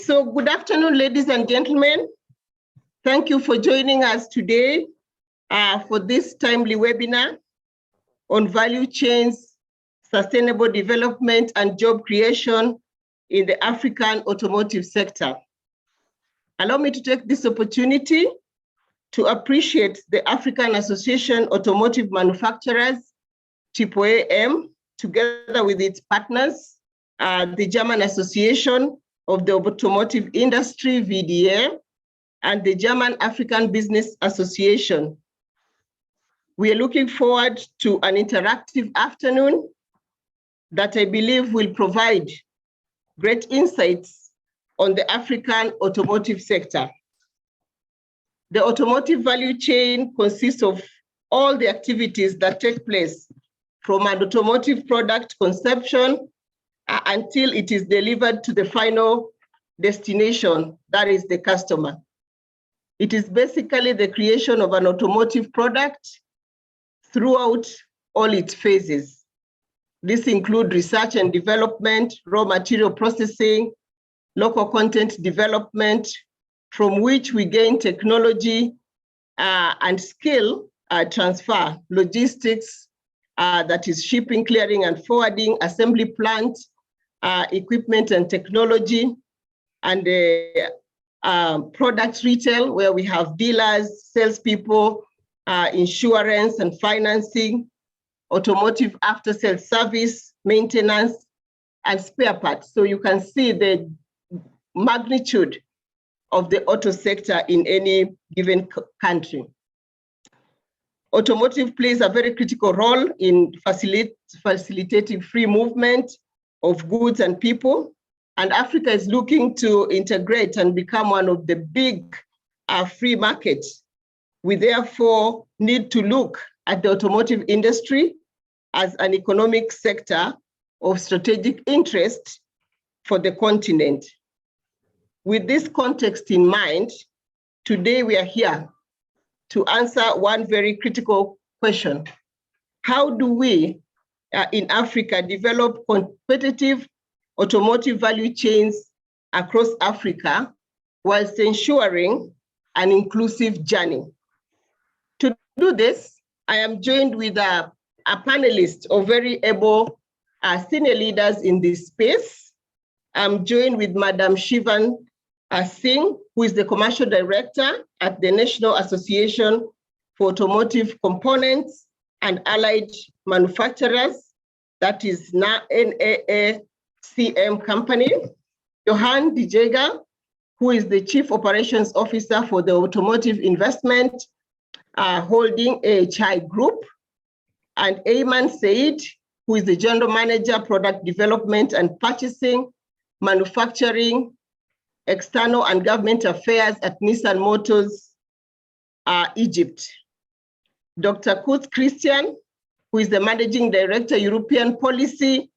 So good afternoon, ladies and gentlemen. Thank you for joining us today for this timely webinar on value chains, sustainable development and job creation in the African automotive sector. Allow me to take this opportunity to appreciate the African Association Automotive Manufacturers, AAAM, together with its partners, the German Association of the Automotive Industry, VDA, and the German African Business Association. We are looking forward to an interactive afternoon that I believe will provide great insights on the African automotive sector. The automotive value chain consists of all the activities that take place from an automotive product conception until it is delivered to the final destination, that is the customer. It is basically the creation of an automotive product throughout all its phases. This includes research and development, raw material processing, local content development, from which we gain technology and skill transfer, logistics, that is shipping, clearing and forwarding, assembly plant, equipment and technology, and product retail, where we have dealers, salespeople, insurance and financing, automotive after-sales service, maintenance, and spare parts. So you can see the magnitude of the auto sector in any given country. Automotive plays a very critical role in facilitating free movement of goods and people. And Africa is looking to integrate and become one of the big free markets. We therefore need to look at the automotive industry as an economic sector of strategic interest for the continent. With this context in mind, today we are here to answer one very critical question. How do we in Africa develop competitive automotive value chains across Africa whilst ensuring an inclusive journey? To do this, I am joined with a panelist of very able senior leaders in this space. I'm joined with Madam Shivan Singh, who is the Commercial Director at the National Association for Automotive Components and Allied Manufacturers, that is NAAAM company. Johan Dijega, who is the Chief Operations Officer for the Automotive Investment Holding AHI Group, and Ayman Said, who is the General Manager, Product Development and Purchasing, Manufacturing, External and Government Affairs at Nissan Motors, Egypt. Dr. Kurt Christian, who is the Managing Director, European Policy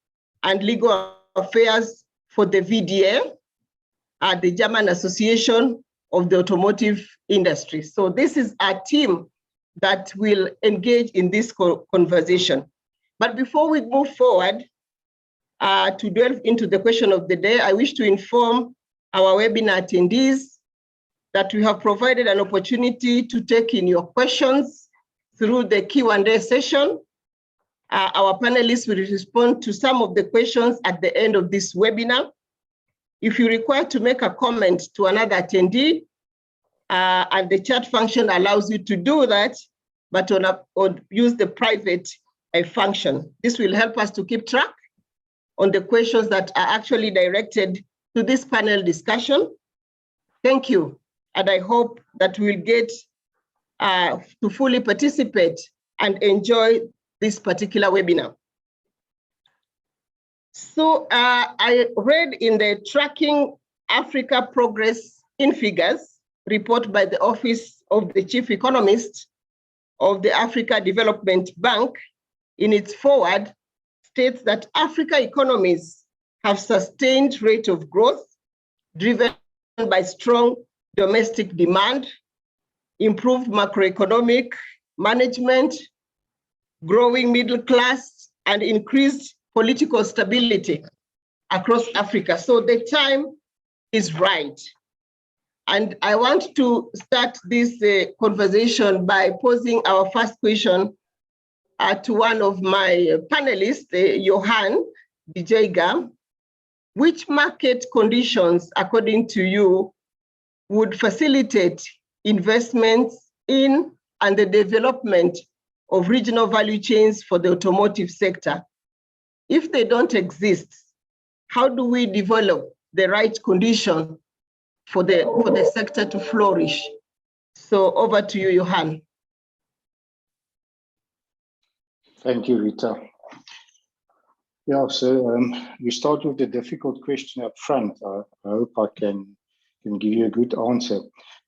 and Legal Affairs for the VDA, the German Association of the Automotive Industry. So this is our team that will engage in this conversation. But before we move forward to delve into the question of the day, I wish to inform our webinar attendees that we have provided an opportunity to take in your questions through the Q&A session. Our panelists will respond to some of the questions at the end of this webinar. If you require to make a comment to another attendee, and the chat function allows you to do that, but use the private function. This will help us to keep track on the questions that are actually directed to this panel discussion. Thank you, and I hope that we'll get to fully participate and enjoy this particular webinar. So I read in the Tracking Africa Progress in Figures report by the Office of the Chief Economist of the Africa Development Bank, in its forward, states that Africa economies have sustained rate of growth driven by strong domestic demand, improved macroeconomic management, growing middle class, and increased political stability across Africa. So the time is right. And I want to start this conversation by posing our first question to one of my panelists, Johan Bijega. Which market conditions, according to you, would facilitate investments in and the development of regional value chains for the automotive sector? If they don't exist, how do we develop the right condition for the sector to flourish? So over to you, Johan. Thank you, Rita. Yeah, so you start with the difficult question up front. I hope I can give you a good answer.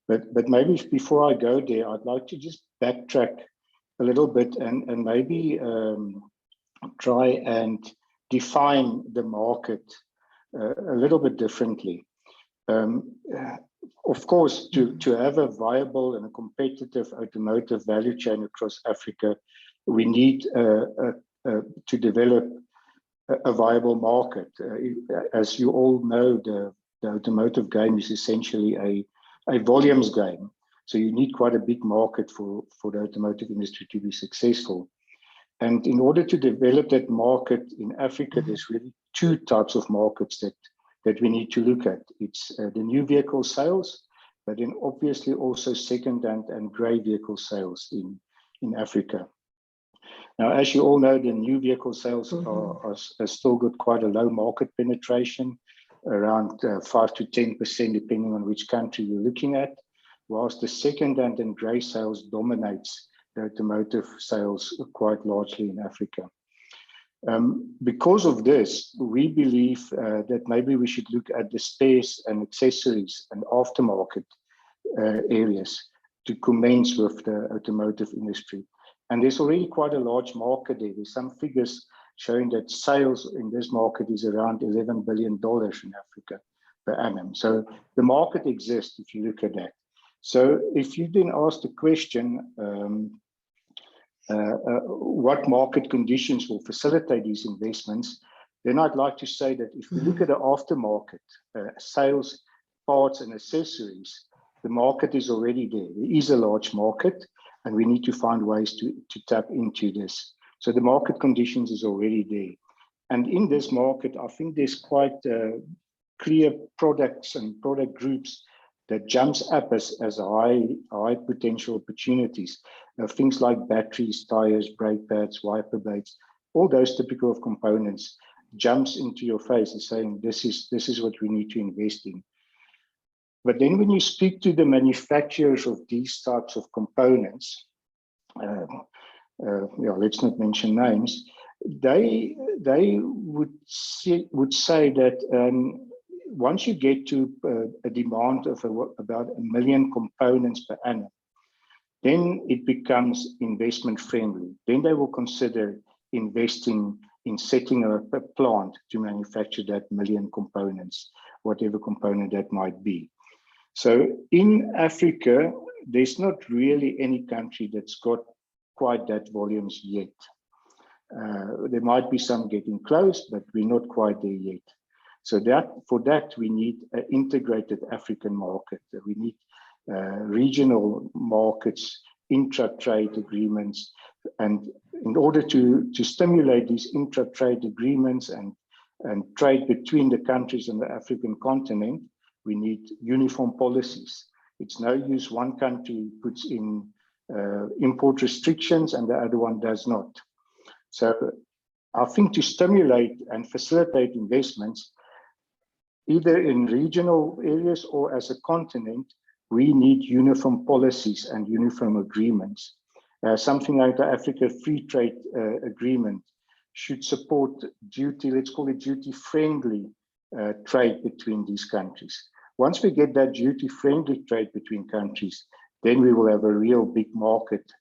But maybe before I go there, I'd like to just backtrack a little bit and maybe try and define the market a little bit differently. Of course, to have a viable and a competitive automotive value chain across Africa, we need to develop a viable market. As you all know, the automotive game is essentially a volumes game. So you need quite a big market for the automotive industry to be successful. And in order to develop that market in Africa, there's really two types of markets that we need to look at. It's the new vehicle sales, but then obviously also second-hand and grey vehicle sales in Africa. Now, as you all know, the new vehicle sales are still got quite a low market penetration, around 5 to 10%, depending on which country you're looking at, whilst the second-hand and grey sales dominates the automotive sales quite largely in Africa. Because of this, we believe that maybe we should look at the spares and accessories and aftermarket areas to commence with the automotive industry. And there's already quite a large market there. There's some figures showing that sales in this market is around $11 billion in Africa per annum. So the market exists if you look at that. So if you then ask the question, what market conditions will facilitate these investments, then I'd like to say that if we look at the aftermarket sales, parts and accessories, the market is already there. There is a large market, and we need to find ways to tap into this. So the market conditions is already there. And in this market, I think there's quite clear products and product groups that jumps up as high potential opportunities. Things like batteries, tires, brake pads, wiper blades, all those typical of components jumps into your face and saying, this is what we need to invest in. But then when you speak to the manufacturers of these types of components, let's not mention names, they would say that once you get to a demand of about 1 million components per annum, then it becomes investment friendly. Then they will consider investing in setting up a plant to manufacture that 1 million components, whatever component that might be. So in Africa, there's not really any country that's got quite that volumes yet. There might be some getting close, but we're not quite there yet. So for that, we need an integrated African market. We need regional markets, intra-trade agreements. And in order to stimulate these intra-trade agreements and trade between the countries on the African continent, we need uniform policies. It's no use one country puts in import restrictions and the other one does not. So I think to stimulate and facilitate investments, either in regional areas or as a continent, we need uniform policies and uniform agreements. Something like the Africa Free Trade Agreement should support duty, let's call it duty-friendly trade between these countries. Once we get that duty-friendly trade between countries, then we will have a real big market,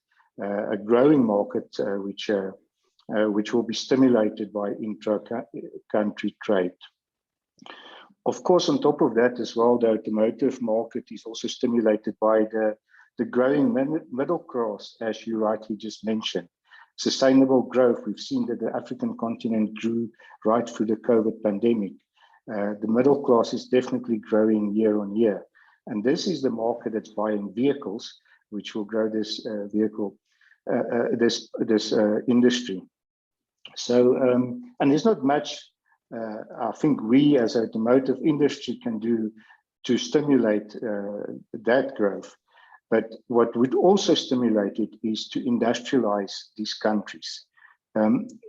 a growing market, which will be stimulated by intra-country trade. Of course, on top of that as well, the automotive market is also stimulated by the growing middle class, as you rightly just mentioned. Sustainable growth, we've seen that the African continent grew right through the COVID pandemic. The middle class is definitely growing year on year. And this is the market that's buying vehicles, which will grow this industry. So, and there's not much I think we as automotive industry can do to stimulate that growth. But what would also stimulate it is to industrialize these countries.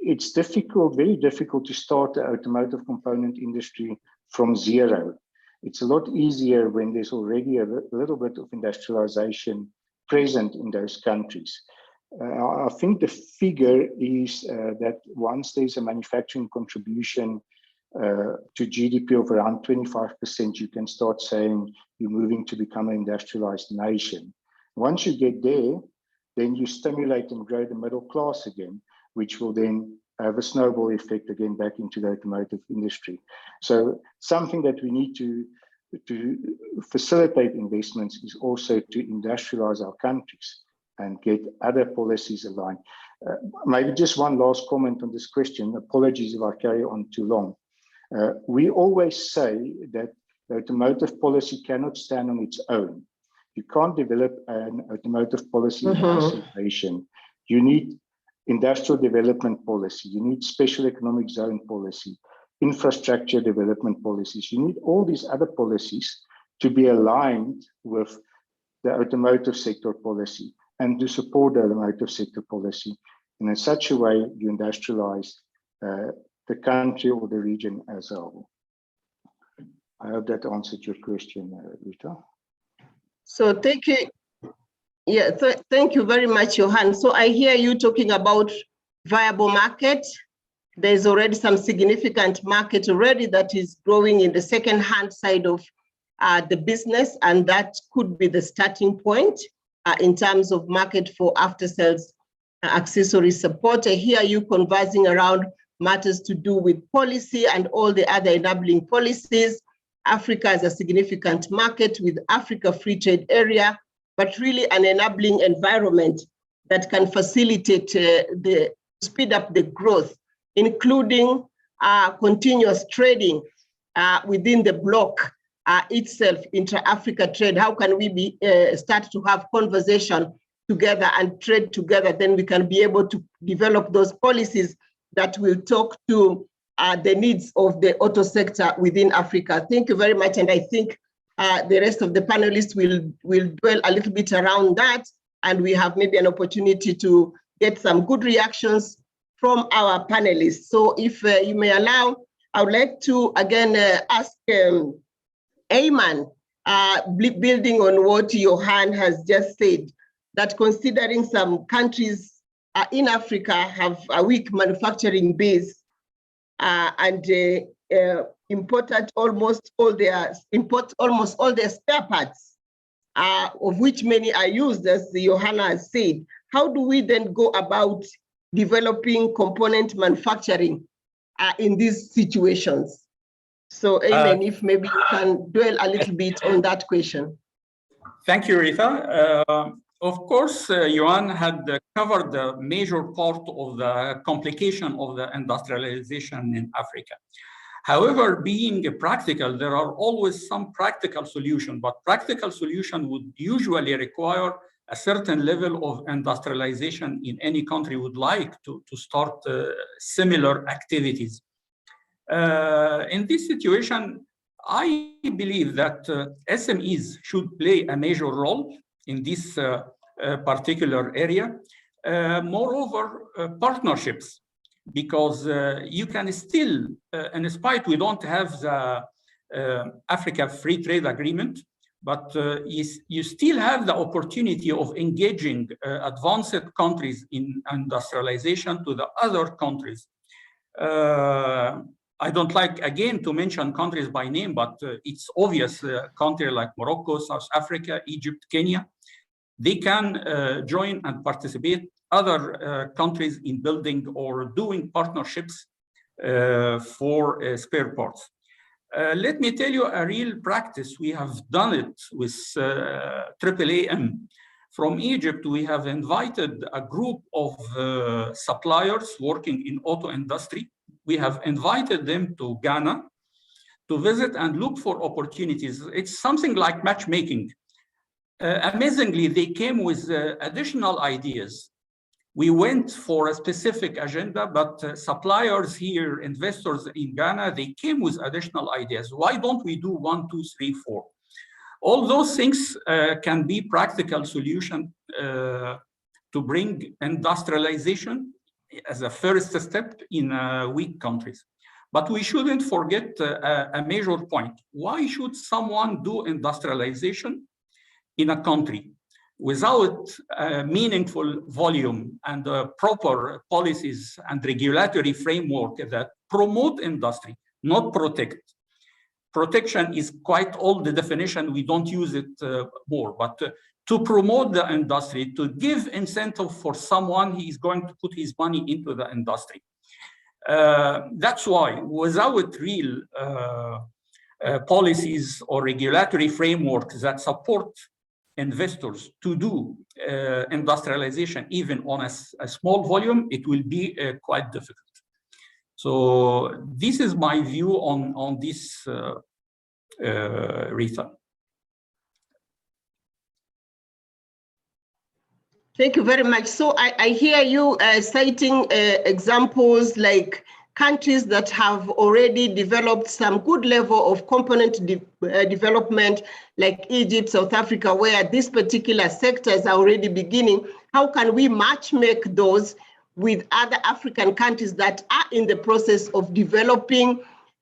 It's difficult, very difficult to start the automotive component industry from zero. It's a lot easier when there's already a little bit of industrialization present in those countries. I think the figure is that once there's a manufacturing contribution to GDP of around 25%, you can start saying you're moving to become an industrialized nation. Once you get there, then you stimulate and grow the middle class again, which will then have a snowball effect again back into the automotive industry. So something that we need to facilitate investments is also to industrialize our countries and get other policies aligned. Maybe just one last comment on this question. Apologies if I carry on too long. We always say that the automotive policy cannot stand on its own. You can't develop an automotive policy in isolation. You need industrial development policy. You need special economic zone policy, infrastructure development policies. You need all these other policies to be aligned with the automotive sector policy and to support the automotive sector policy. And in such a way, you industrialize the country or the region as a whole. I hope that answered your question, Rita. So thank you. Yeah, thank you very much, Johan. So I hear you talking about viable market. There's already some significant market already that is growing in the second-hand side of the business, and that could be the starting point in terms of market for after-sales accessory support. I hear you conversing around matters to do with policy and all the other enabling policies. Africa is a significant market with Africa Free Trade Area, but really an enabling environment that can facilitate speed up the growth, including continuous trading within the bloc itself, intra-Africa trade. How can we start to have conversation together and trade together? Then we can be able to develop those policies that will talk to the needs of the auto sector within Africa. Thank you very much. And I think the rest of the panelists will dwell a little bit around that. And we have maybe an opportunity to get some good reactions from our panelists. So if you may allow, I would like to again ask Ayman, building on what Johan has just said, that considering some countries in Africa have a weak manufacturing base and import almost all their spare parts, of which many are used, as Johanna has said. How do we then go about developing component manufacturing in these situations? So, Ayman, if maybe you can dwell a little bit on that question. Thank you, Rita. Of course, Johan had covered the major part of the complication of the industrialization in Africa. However, being practical, there are always some practical solution, but practical solution would usually require a certain level of industrialization in any country would like to start similar activities. In this situation, I believe that SMEs should play a major role in this particular area. Moreover, partnerships, because you can still, and despite we don't have the Africa Free Trade Agreement, but you still have the opportunity of engaging advanced countries in industrialization to the other countries. I don't like, again, to mention countries by name, but it's obvious, countries like Morocco, South Africa, Egypt, Kenya, they can join and participate other countries in building or doing partnerships for spare parts. Let me tell you a real practice. We have done it with AAAM. From Egypt, we have invited a group of suppliers working in auto industry. We have invited them to Ghana to visit and look for opportunities. It's something like matchmaking. Amazingly, they came with additional ideas. We went for a specific agenda, but suppliers here, investors in Ghana, they came with additional ideas. Why don't we do 1, 2, 3, 4? All those things can be practical solution to bring industrialization as a first step in weak countries. But we shouldn't forget a major point. Why should someone do industrialization in a country without a meaningful volume and proper policies and regulatory framework that promote industry, not protect? Protection is quite old, the definition, we don't use it more, but to promote the industry, to give incentive for someone, he is going to put his money into the industry. That's why without real policies or regulatory frameworks that support investors to do industrialization, even on a small volume, it will be quite difficult. So this is my view on this, Rita. Thank you very much. So I hear you citing examples like countries that have already developed some good level of component development, like Egypt, South Africa, where these particular sectors are already beginning. How can we matchmake those with other African countries that are in the process of developing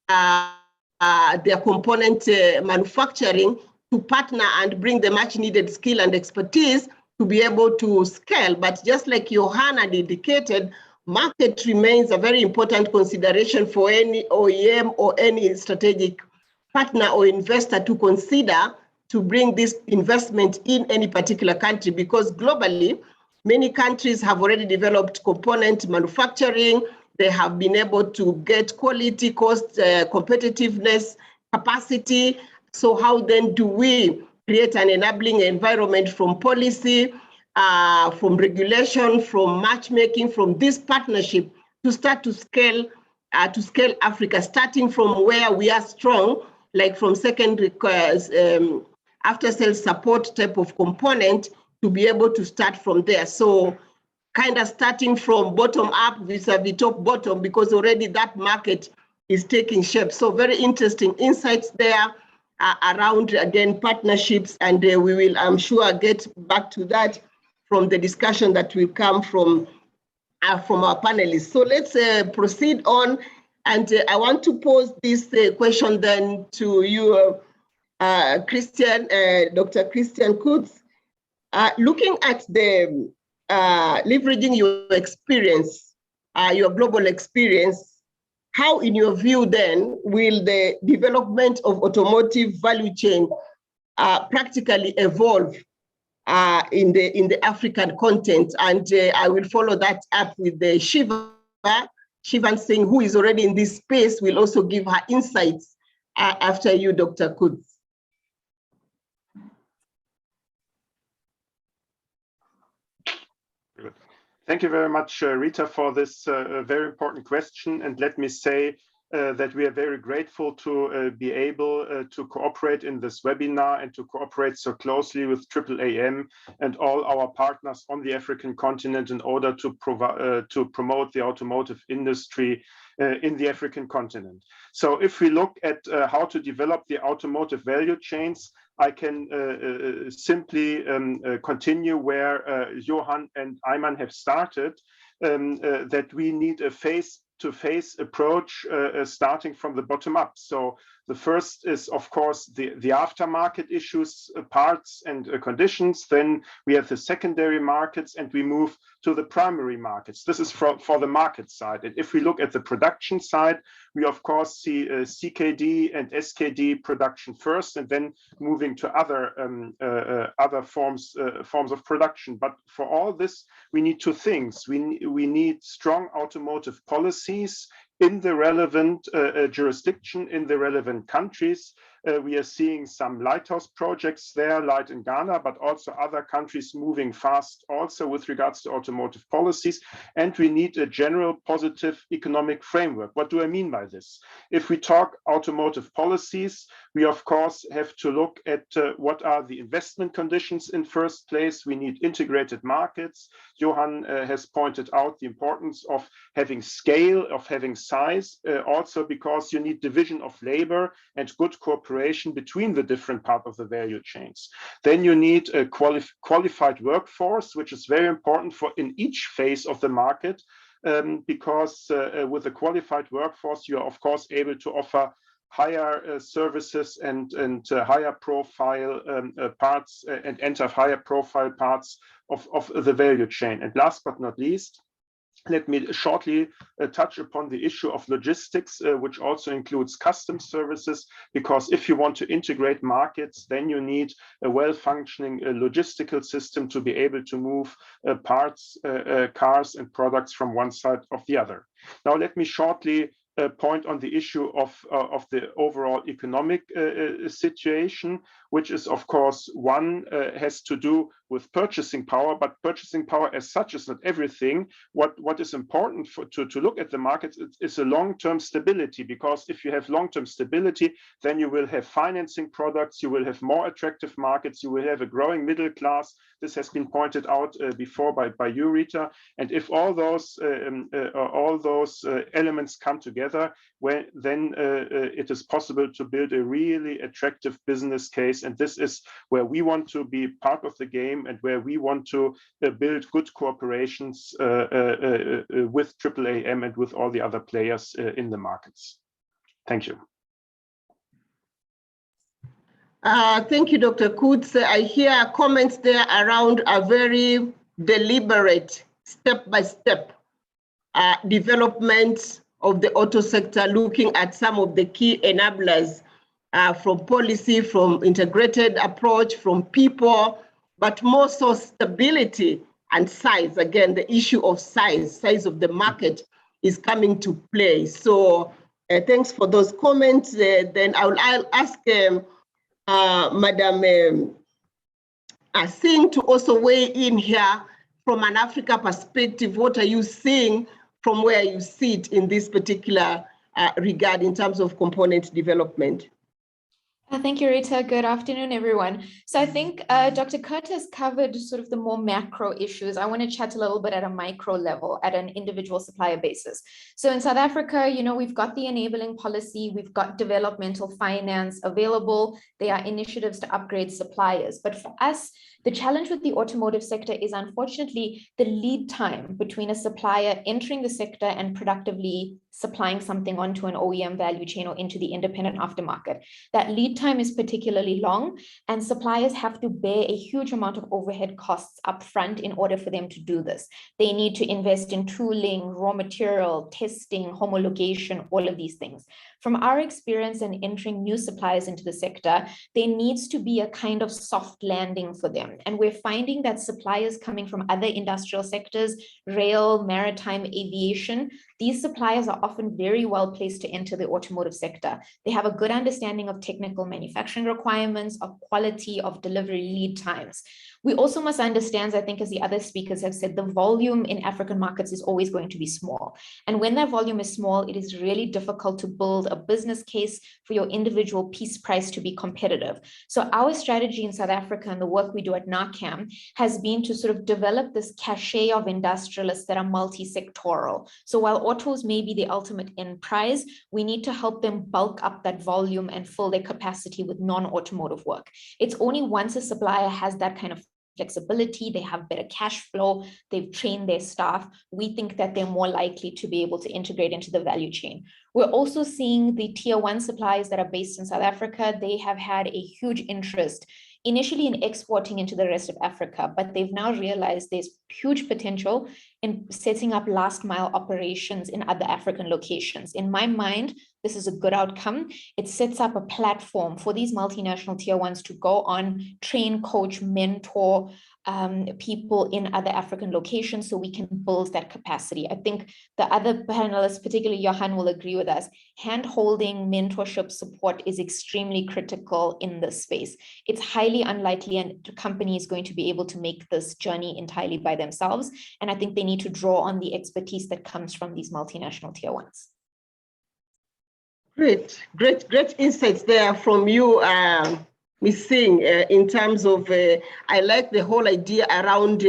their component manufacturing to partner and bring the much needed skill and expertise to be able to scale? But just like Johan had indicated, market remains a very important consideration for any OEM or any strategic partner or investor to consider to bring this investment in any particular country, because globally, many countries have already developed component manufacturing. They have been able to get quality, cost, competitiveness, capacity. So how then do we create an enabling environment from policy, from regulation, from matchmaking, from this partnership to start to scale Africa, starting from where we are strong, like from secondary after-sales support type of component, to be able to start from there. So kind of starting from bottom up vis-a-vis top bottom, because already that market is taking shape. So very interesting insights there around, again, partnerships, and we will, I'm sure, get back to that from the discussion that will come from our panelists. So let's proceed on, and I want to pose this question then to you, Christian, Dr. Christian Kutz. Looking at the leveraging your experience, your global experience, how, in your view, then, will the development of automotive value chain practically evolve in the African continent? And I will follow that up with the Shivan Singh, who is already in this space, will also give her insights after you, Dr. Kutz. Thank you very much, Rita, for this very important question. And let me say that we are very grateful to be able to cooperate in this webinar and to cooperate so closely with AAAM and all our partners on the African continent in order to promote the automotive industry in the African continent. So if we look at how to develop the automotive value chains, I can simply continue where Johan and Ayman have started, that we need a face-to-face approach starting from the bottom up. So the first is, of course, the aftermarket issues, parts and conditions. Then we have the secondary markets, and we move to the primary markets. This is for the market side. And if we look at the production side, we of course see CKD and SKD production first, and then moving to other forms of production. But for all this, we need two things. We need strong automotive policies in the relevant jurisdiction, in the relevant countries, We are seeing some lighthouse projects there, like in Ghana, but also other countries moving fast also with regards to automotive policies. And we need a general positive economic framework. What do I mean by this? If we talk automotive policies, we of course have to look at what are the investment conditions in first place. We need integrated markets. Johan has pointed out the importance of having scale, of having size, also because you need division of labor and good cooperation between the different parts of the value chains. Then you need a qualified workforce, which is very important for in each phase of the market, because with a qualified workforce, you are of course able to offer higher services and higher profile parts and enter higher profile parts of the value chain. And last but not least, let me shortly touch upon the issue of logistics, which also includes customs services, because if you want to integrate markets, then you need a well-functioning logistical system to be able to move parts, cars and products from one side of the other. Now, let me shortly point on the issue of the overall economic situation, which is of course one has to do with purchasing power, but purchasing power as such is not everything. What is important to look at the markets is a long-term stability, because if you have long-term stability, then you will have financing products, you will have more attractive markets, you will have a growing middle class. This has been pointed out before by you, Rita. And if all those elements come together, then it is possible to build a really attractive business case. And this is where we want to be part of the game and where we want to build good cooperations with AAAM and with all the other players in the markets. Thank you. Thank you, Dr. Kutz. I hear comments there around a very deliberate, step-by-step development of the auto sector, looking at some of the key enablers from policy, from integrated approach, from people, but more so stability and size. Again, the issue of size of the market is coming to play. So thanks for those comments. Then I'll ask Madam Singh to also weigh in here from an Africa perspective. What are you seeing from where you sit in this particular regard in terms of component development? Thank you, Rita. Good afternoon, everyone. So I think Dr. Kurt has covered sort of the more macro issues. I want to chat a little bit at a micro level, at an individual supplier basis. So in South Africa, you know, we've got the enabling policy, we've got developmental finance available. There are initiatives to upgrade suppliers. But for us, the challenge with the automotive sector is unfortunately the lead time between a supplier entering the sector and productively supplying something onto an OEM value chain or into the independent aftermarket. That lead time is particularly long, and suppliers have to bear a huge amount of overhead costs upfront in order for them to do this. They need to invest in tooling, raw material, testing, homologation, all of these things. From our experience in entering new suppliers into the sector, there needs to be a kind of soft landing for them. And we're finding that suppliers coming from other industrial sectors, rail, maritime, aviation, these suppliers are often very well placed to enter the automotive sector. They have a good understanding of technical manufacturing requirements, of quality, of delivery lead times. We also must understand, I think, as the other speakers have said, the volume in African markets is always going to be small. And when that volume is small, it is really difficult to build a business case for your individual piece price to be competitive. So our strategy in South Africa and the work we do at NACAM has been to sort of develop this cachet of industrialists that are multi-sectoral. So while autos may be the ultimate end prize, we need to help them bulk up that volume and fill their capacity with non-automotive work. It's only once a supplier has that kind of flexibility, they have better cash flow, they've trained their staff, we think that they're more likely to be able to integrate into the value chain. We're also seeing the tier one suppliers that are based in South Africa, they have had a huge interest initially in exporting into the rest of Africa, but they've now realized there's huge potential in setting up last mile operations in other African locations. In my mind, this is a good outcome. It sets up a platform for these multinational tier ones to go on, train, coach, mentor people in other African locations so we can build that capacity. I think the other panelists, particularly Johan, will agree with us. Hand-holding, mentorship, support is extremely critical in this space. It's highly unlikely a company is going to be able to make this journey entirely by themselves. And I think they need to draw on the expertise that comes from these multinational tier ones. Great insights there from you, Ms. Singh, in terms of, I like the whole idea around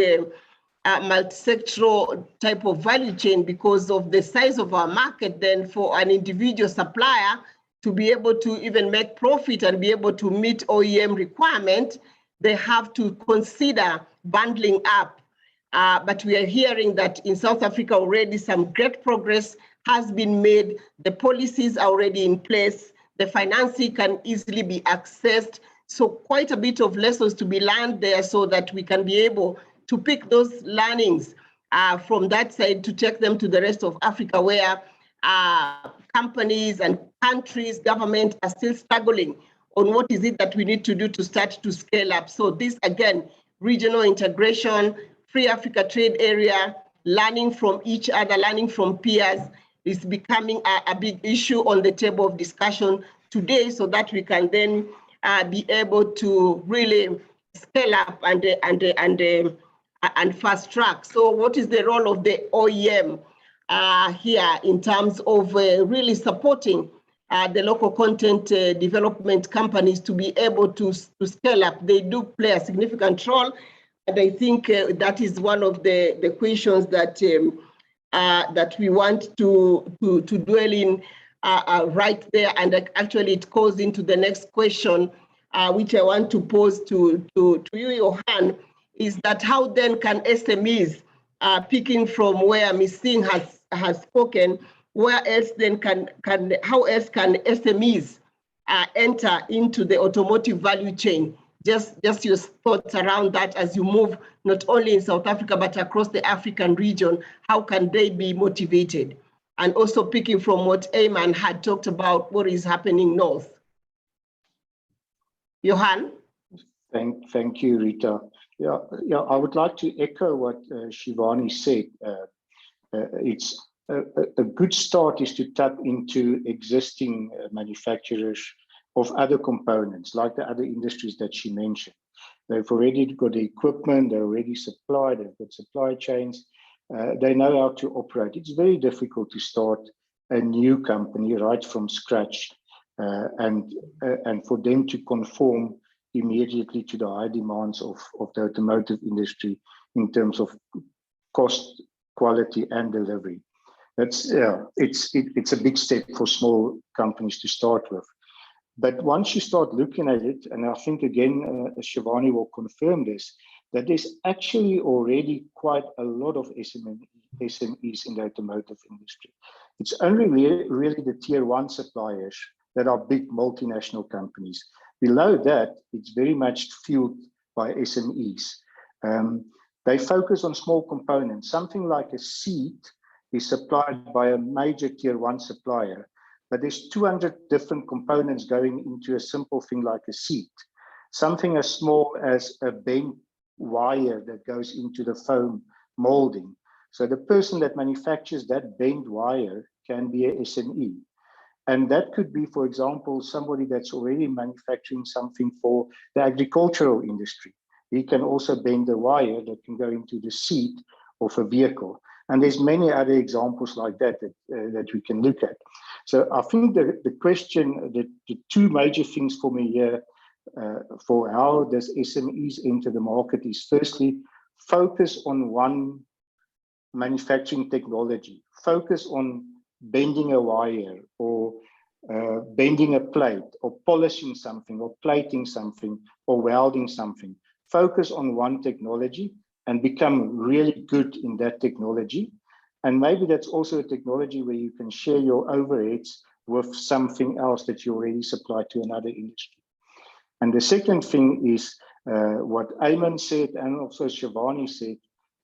multi-sectoral type of value chain because of the size of our market. Then for an individual supplier to be able to even make profit and be able to meet OEM requirement, they have to consider bundling up. But we are hearing that in South Africa already some great progress has been made. The policies are already in place. The financing can easily be accessed. So quite a bit of lessons to be learned there so that we can be able to pick those learnings from that side to take them to the rest of Africa where companies and countries, government are still struggling on what is it that we need to do to start to scale up. So this, again, regional integration, free Africa trade area, learning from each other, learning from peers is becoming a big issue on the table of discussion today so that we can then be able to really scale up and fast track. So what is the role of the OEM here in terms of really supporting the local content development companies to be able to scale up? They do play a significant role. And I think that is one of the questions that that we want to dwell in right there. And actually it goes into the next question, which I want to pose to you, Johan, is that how then can SMEs, picking from where Ms. Singh has spoken, where else then how else can SMEs enter into the automotive value chain? Just your thoughts around that as you move not only in South Africa, but across the African region, how can they be motivated? And also picking from what Ayman had talked about, what is happening north. Johan? Thank you, Rita. Yeah, I would like to echo what Shivani said. It's a good start is to tap into existing manufacturers of other components, like the other industries that she mentioned. They've already got the equipment, they're already supplied, they've got supply chains, they know how to operate. It's very difficult to start a new company right from scratch and for them to conform immediately to the high demands of the automotive industry in terms of cost, quality, and delivery. That's it's a big step for small companies to start with. But once you start looking at it, and I think again, Shivani will confirm this, that there's actually already quite a lot of SMEs in the automotive industry. It's only really the tier one suppliers that are big multinational companies. Below that, it's very much fueled by SMEs. They focus on small components. Something like a seat is supplied by a major tier one supplier, but there's 200 different components going into a simple thing like a seat. Something as small as a bent wire that goes into the foam molding. So the person that manufactures that bent wire can be a SME. And that could be, for example, somebody that's already manufacturing something for the agricultural industry. He can also bend the wire that can go into the seat of a vehicle. And there's many other examples like that that we can look at. So I think the question, the two major things for me here for how does SMEs enter the market is firstly, focus on one manufacturing technology. Focus on bending a wire or bending a plate or polishing something or plating something or welding something. Focus on one technology and become really good in that technology. And maybe that's also a technology where you can share your overheads with something else that you already supply to another industry. And the second thing is what Ayman said and also Shivani said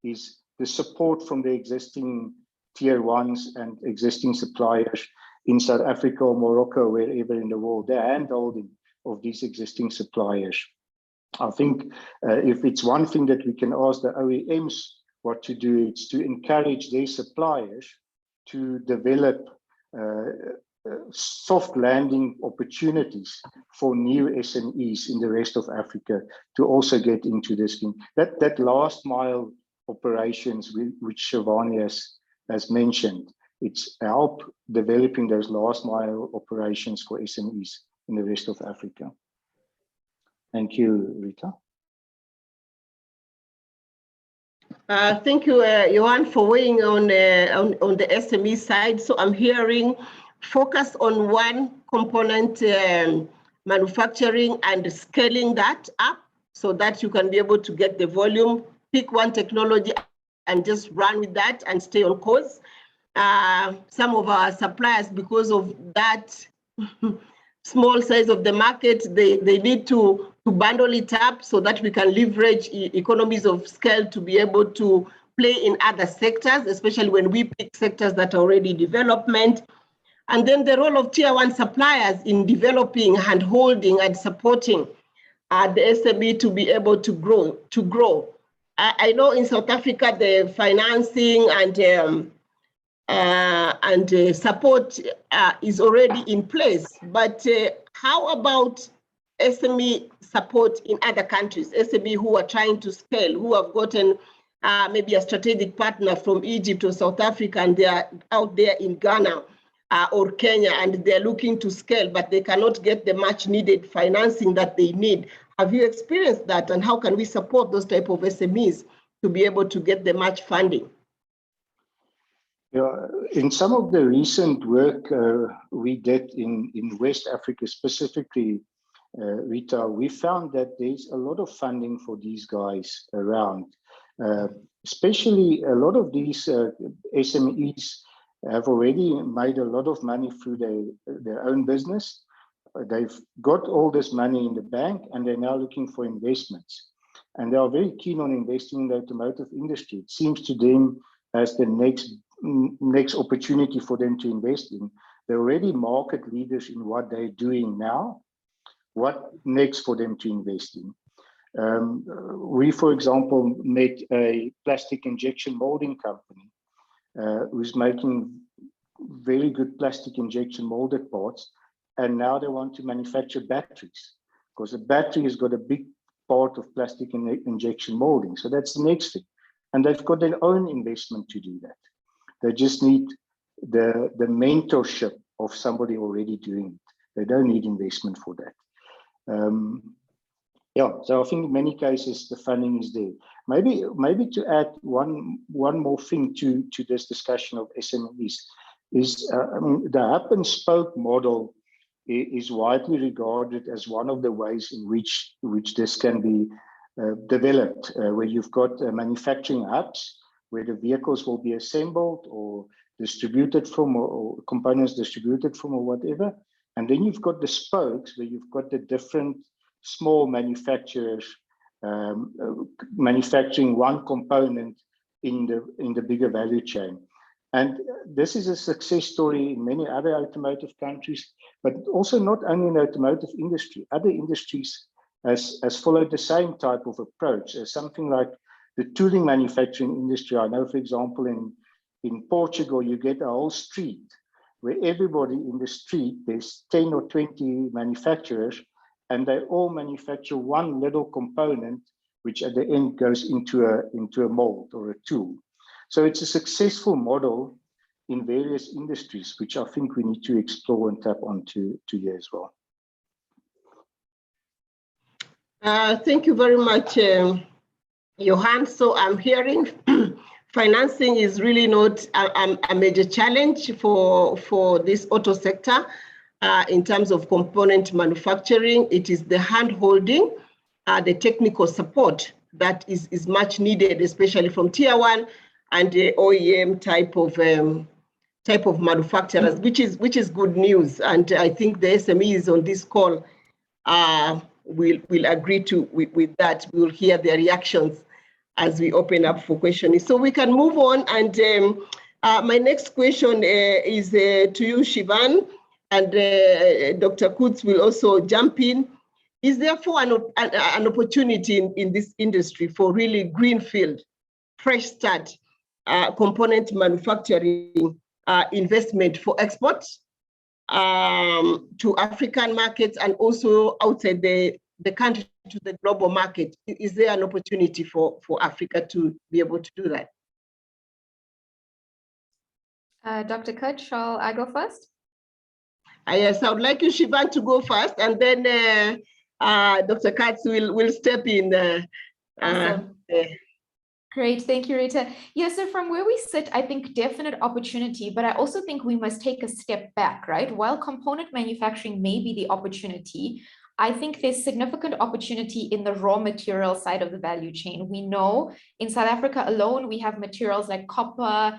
is the support from the existing tier ones and existing suppliers in South Africa or Morocco, wherever in the world, the hand-holding of these existing suppliers. I think if it's one thing that we can ask the OEMs what to do, it's to encourage their suppliers to develop soft landing opportunities for new SMEs in the rest of Africa to also get into this thing. That last mile operations which Shivani has mentioned, it's help developing those last mile operations for SMEs in the rest of Africa. Thank you, Rita. Thank you, Johan, for weighing on the SME side. So I'm hearing focus on one component manufacturing and scaling that up so that you can be able to get the volume, pick one technology and just run with that and stay on course. Some of our suppliers, because of that small size of the market, they need to bundle it up so that we can leverage economies of scale to be able to play in other sectors, especially when we pick sectors that are already in development. And then the role of tier one suppliers in developing, hand-holding, and supporting the SME to be able to grow. I know in South Africa the financing and support is already in place, but how about SME support in other countries, SME who are trying to scale, who have gotten maybe a strategic partner from Egypt or South Africa, and they are out there in Ghana or Kenya, and they're looking to scale, but they cannot get the much needed financing that they need. Have you experienced that, and how can we support those type of SMEs to be able to get the much funding? Yeah, in some of the recent work we did in West Africa specifically, Rita, we found that there's a lot of funding for these guys around. Especially a lot of these SMEs have already made a lot of money through their own business. They've got all this money in the bank and they're now looking for investments. And they are very keen on investing in the automotive industry. It seems to them as the next opportunity for them to invest in. They're already market leaders in what they're doing now. What next for them to invest in? We, for example, met a plastic injection molding company who's making very good plastic injection molded parts, and now they want to manufacture batteries because a battery has got a big part of plastic injection molding. So that's the next thing. And they've got their own investment to do that. They just need the mentorship of somebody already doing it. They don't need investment for that. Yeah, so I think in many cases the funding is there. Maybe to add one more thing to this discussion of SMEs is, I mean, the hub and spoke model is widely regarded as one of the ways in which this can be developed, where you've got manufacturing hubs where the vehicles will be assembled or distributed from, or components distributed from, or whatever. And then you've got the spokes where you've got the different small manufacturers manufacturing one component in the bigger value chain. And this is a success story in many other automotive countries, but also not only in the automotive industry. Other industries has followed the same type of approach. Something like the tooling manufacturing industry. I know, for example, in Portugal, you get a whole street where everybody in the street, there's 10 or 20 manufacturers, and they all manufacture one little component, which at the end goes into a mold or a tool. So it's a successful model in various industries, which I think we need to explore and tap onto here as well. Thank you very much, Johan. So I'm hearing financing is really not a major challenge for this auto sector in terms of component manufacturing. It is the hand-holding, the technical support that is much needed, especially from tier one and the OEM type of manufacturers, which is good news. And I think the SMEs on this call will agree with that. We'll hear their reactions as we open up for questioning. So we can move on. And my next question is to you, Shivan, and Dr. Kutz will also jump in. Is therefore an opportunity in this industry for really greenfield, fresh start, component manufacturing investment for export to African markets and also outside the country to the global market? Is there an opportunity for Africa to be able to do that? Dr. Kurt, shall I go first? Yes, I would like you, Shivan, to go first, and then Dr. Katz will step in. Awesome. Great, thank you, Rita. Yeah, so from where we sit, I think definite opportunity, but I also think we must take a step back, right? While component manufacturing may be the opportunity, I think there's significant opportunity in the raw material side of the value chain. We know in South Africa alone, we have materials like copper,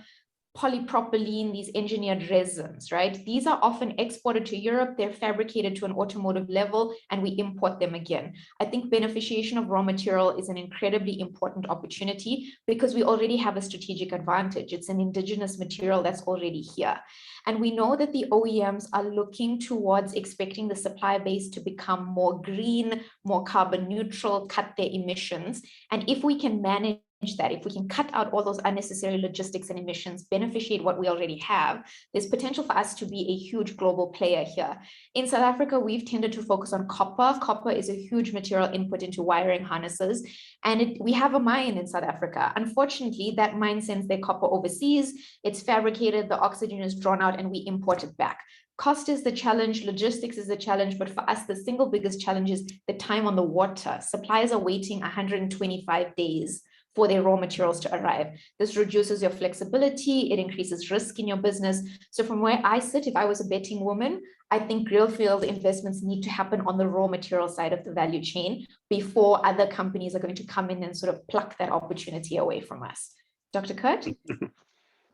polypropylene, these engineered resins, right? These are often exported to Europe, they're fabricated to an automotive level, and we import them again. I think beneficiation of raw material is an incredibly important opportunity because we already have a strategic advantage. It's an indigenous material that's already here. And we know that the OEMs are looking towards expecting the supply base to become more green, more carbon neutral, cut their emissions. And if we can manage that, if we can cut out all those unnecessary logistics and emissions, beneficiate what we already have, there's potential for us to be a huge global player here. In South Africa, we've tended to focus on copper. Copper is a huge material input into wiring harnesses, and we have a mine in South Africa. Unfortunately, that mine sends their copper overseas, it's fabricated, the oxygen is drawn out, and we import it back. Cost is the challenge, logistics is the challenge, but for us, the single biggest challenge is the time on the water. Suppliers are waiting 125 days for their raw materials to arrive. This reduces your flexibility, it increases risk in your business. So from where I sit, if I was a betting woman, I think greenfield investments need to happen on the raw material side of the value chain before other companies are going to come in and sort of pluck that opportunity away from us. Dr. Kurt?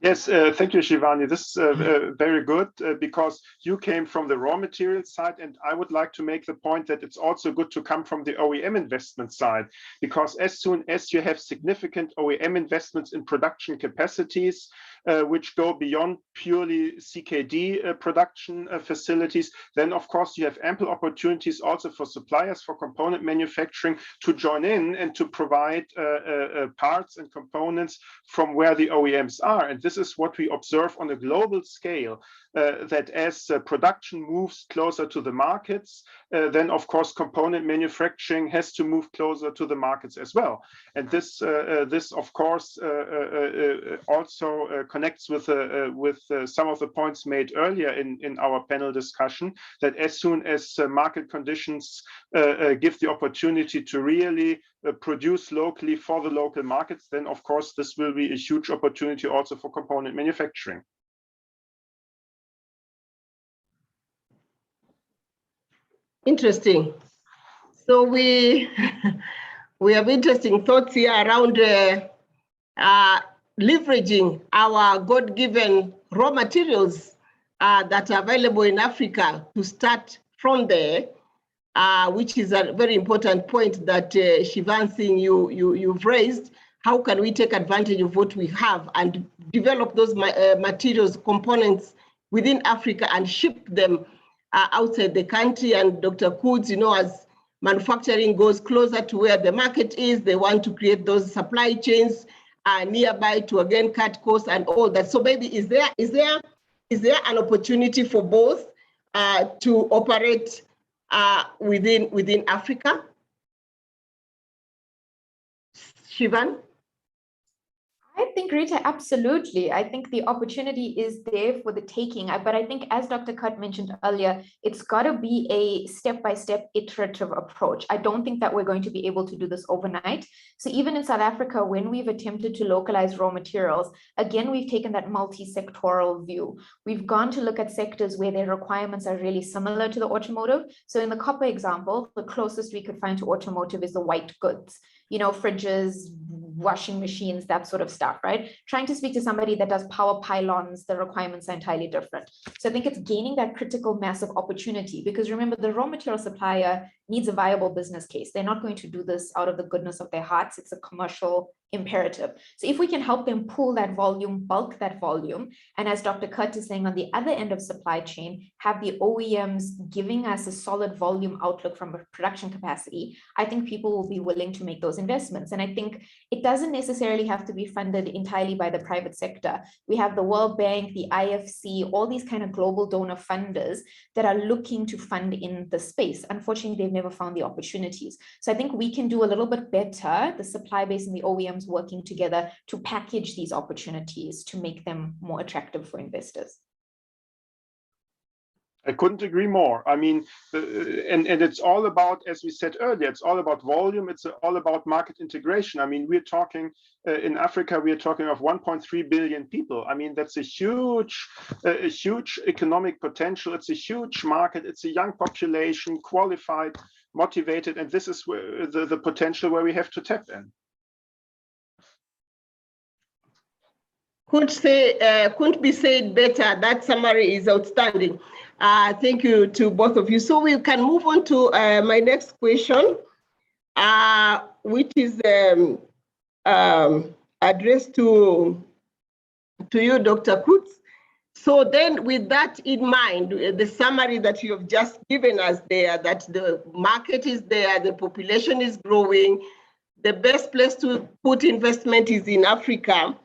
Yes, thank you, Shivani. This is very good because you came from the raw material side, and I would like to make the point that it's also good to come from the OEM investment side, because as soon as you have significant OEM investments in production capacities, which go beyond purely CKD production facilities, then of course you have ample opportunities also for suppliers, for component manufacturing to join in and to provide parts and components from where the OEMs are. And this is what we observe on a global scale, that as production moves closer to the markets, then of course component manufacturing has to move closer to the markets as well. And this of course also connects with some of the points made earlier in our panel discussion, that as soon as market conditions give the opportunity to really produce locally for the local markets, then of course this will be a huge opportunity also for component manufacturing. Interesting. So we have interesting thoughts here around leveraging our God-given raw materials that are available in Africa to start from there, which is a very important point that Shivan Singh, you've raised. How can we take advantage of what we have and develop those materials, components within Africa and ship them outside the country? And Dr. Kutz, as manufacturing goes closer to where the market is, they want to create those supply chains nearby to again cut costs and all that. So maybe is there an opportunity for both to operate within Africa? Shivan? I think, Rita, absolutely. I think the opportunity is there for the taking, but I think, as Dr. Kurt mentioned earlier, it's got to be a step-by-step iterative approach. I don't think that we're going to be able to do this overnight. So even in South Africa, when we've attempted to localize raw materials, again, we've taken that multi-sectoral view. We've gone to look at sectors where their requirements are really similar to the automotive. So in the copper example, the closest we could find to automotive is the white goods, fridges, washing machines, that sort of stuff, right? Trying to speak to somebody that does power pylons, the requirements are entirely different. So I think it's gaining that critical mass of opportunity, because remember, the raw material supplier needs a viable business case. They're not going to do this out of the goodness of their hearts. It's a commercial imperative. So if we can help them pull that volume, bulk that volume, and as Dr. Kurt is saying, on the other end of supply chain, have the OEMs giving us a solid volume outlook from a production capacity, I think people will be willing to make those investments. And I think it doesn't necessarily have to be funded entirely by the private sector. We have the World Bank, the IFC, all these kind of global donor funders that are looking to fund in the space. Unfortunately, they've never found the opportunities. So I think we can do a little bit better, the supply base and the OEMs working together to package these opportunities to make them more attractive for investors. I couldn't agree more. I mean, and it's all about, as we said earlier, it's all about volume. It's all about market integration. I mean, we're talking in Africa, we are talking of 1.3 billion people. I mean, that's a huge economic potential. It's a huge market. It's a young population, qualified, motivated, and this is where the potential where we have to tap in. Couldn't be said better. That summary is outstanding. Thank you to both of you. So we can move on to my next question, which is addressed to you, Dr. Kutz. So then with that in mind, the summary that you have just given us there, that the market is there, the population is growing, the best place to put investment is in Africa.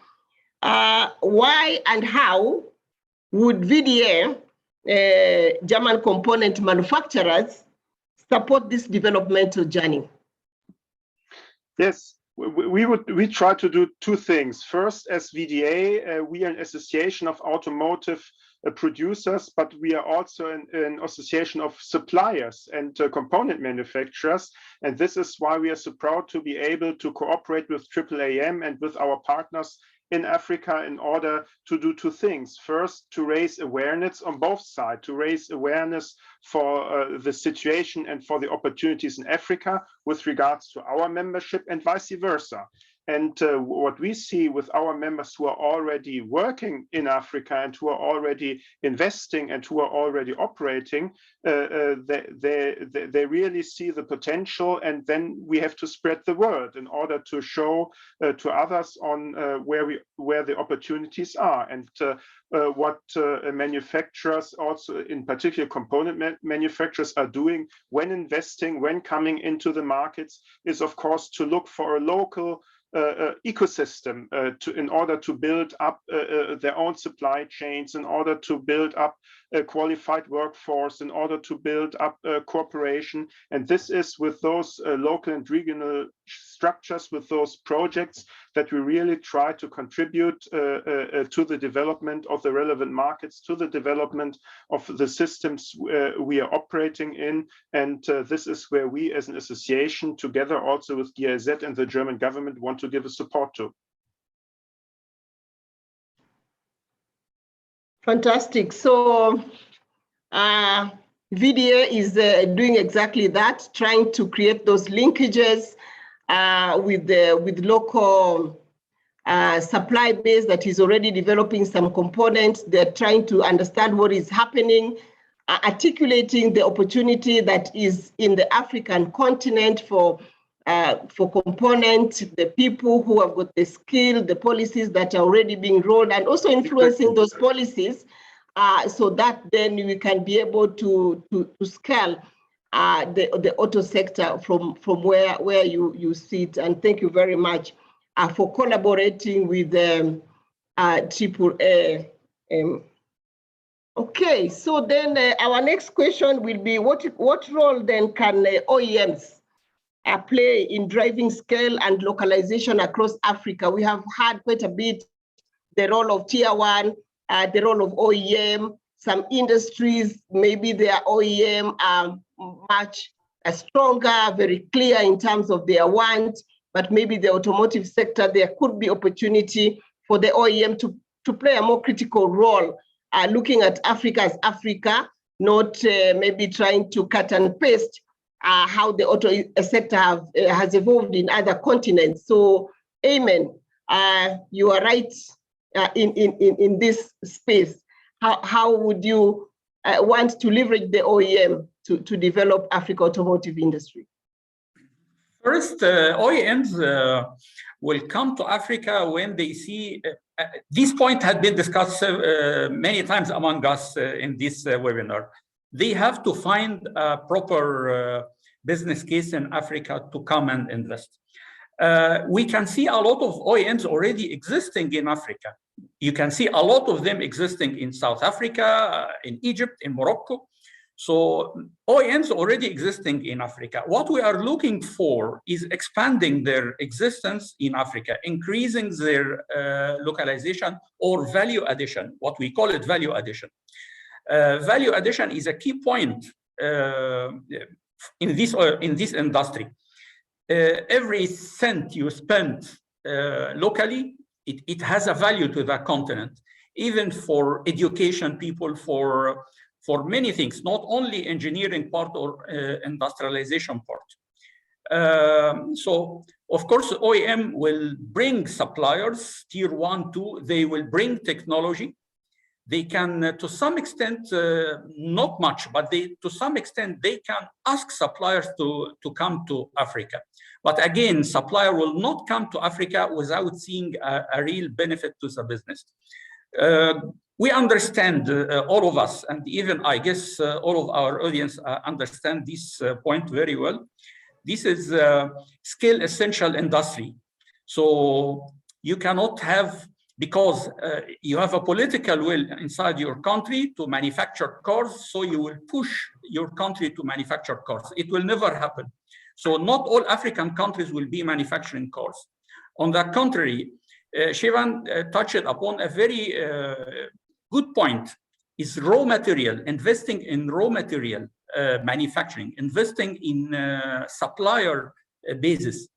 Why and how would VDA, German component manufacturers, support this developmental journey? Yes, we try to do two things. First, as VDA, we are an association of automotive producers, but we are also an association of suppliers and component manufacturers. And this is why we are so proud to be able to cooperate with AAAM and with our partners in Africa in order to do two things. First, to raise awareness on both sides, to raise awareness for the situation and for the opportunities in Africa with regards to our membership and vice versa. And what we see with our members who are already working in Africa and who are already investing and who are already operating, they really see the potential, and then we have to spread the word in order to show to others on where the opportunities are. And what manufacturers, also in particular component manufacturers, are doing when investing, when coming into the markets, is of course to look for a local ecosystem in order to build up their own supply chains, in order to build up a qualified workforce, in order to build up cooperation. And this is with those local and regional structures, with those projects, that we really try to contribute to the development of the relevant markets, to the development of the systems we are operating in. And this is where we as an association, together also with GIZ and the German government, want to give a support to. Fantastic. So VDA is doing exactly that, trying to create those linkages with local supply base that is already developing some components. They're trying to understand what is happening, articulating the opportunity that is in the African continent for components, the people who have got the skill, the policies that are already being rolled, and also influencing those policies so that then we can be able to scale the auto sector from where you sit. And thank you very much for collaborating with AAAM. Okay, so then our next question will be, what role then can OEMs play in driving scale and localization across Africa? We have had quite a bit the role of Tier 1, the role of OEM. Some industries, maybe their OEM are much stronger, very clear in terms of their want, but maybe the automotive sector, there could be opportunity for the OEM to play a more critical role, looking at Africa as Africa, not maybe trying to cut and paste how the auto sector has evolved in other continents. So, Amen, you are right in this space. How would you want to leverage the OEM to develop Africa automotive industry? First, OEMs will come to Africa when they see, this point had been discussed many times among us in this webinar. They have to find a proper business case in Africa to come and invest. We can see a lot of OEMs already existing in Africa. You can see a lot of them existing in South Africa, in Egypt, in Morocco. So OEMs already existing in Africa. What we are looking for is expanding their existence in Africa, increasing their localization or value addition, what we call it value addition. Value addition is a key point in this industry. Every cent you spend locally, it has a value to the continent, even for education people, for many things, not only engineering part or industrialization part. So, of course, OEM will bring suppliers, tier 1, 2, they will bring technology. They can, to some extent, not much, but to some extent, they can ask suppliers to come to Africa. But again, supplier will not come to Africa without seeing a real benefit to the business. We understand, all of us, and even I guess all of our audience understand this point very well. This is a skill essential industry. So you cannot have, because you have a political will inside your country to manufacture cars, so you will push your country to manufacture cars. It will never happen. So not all African countries will be manufacturing cars. On the contrary, Shivan touched upon a very good point, is raw material, investing in raw material manufacturing, investing in supplier basis.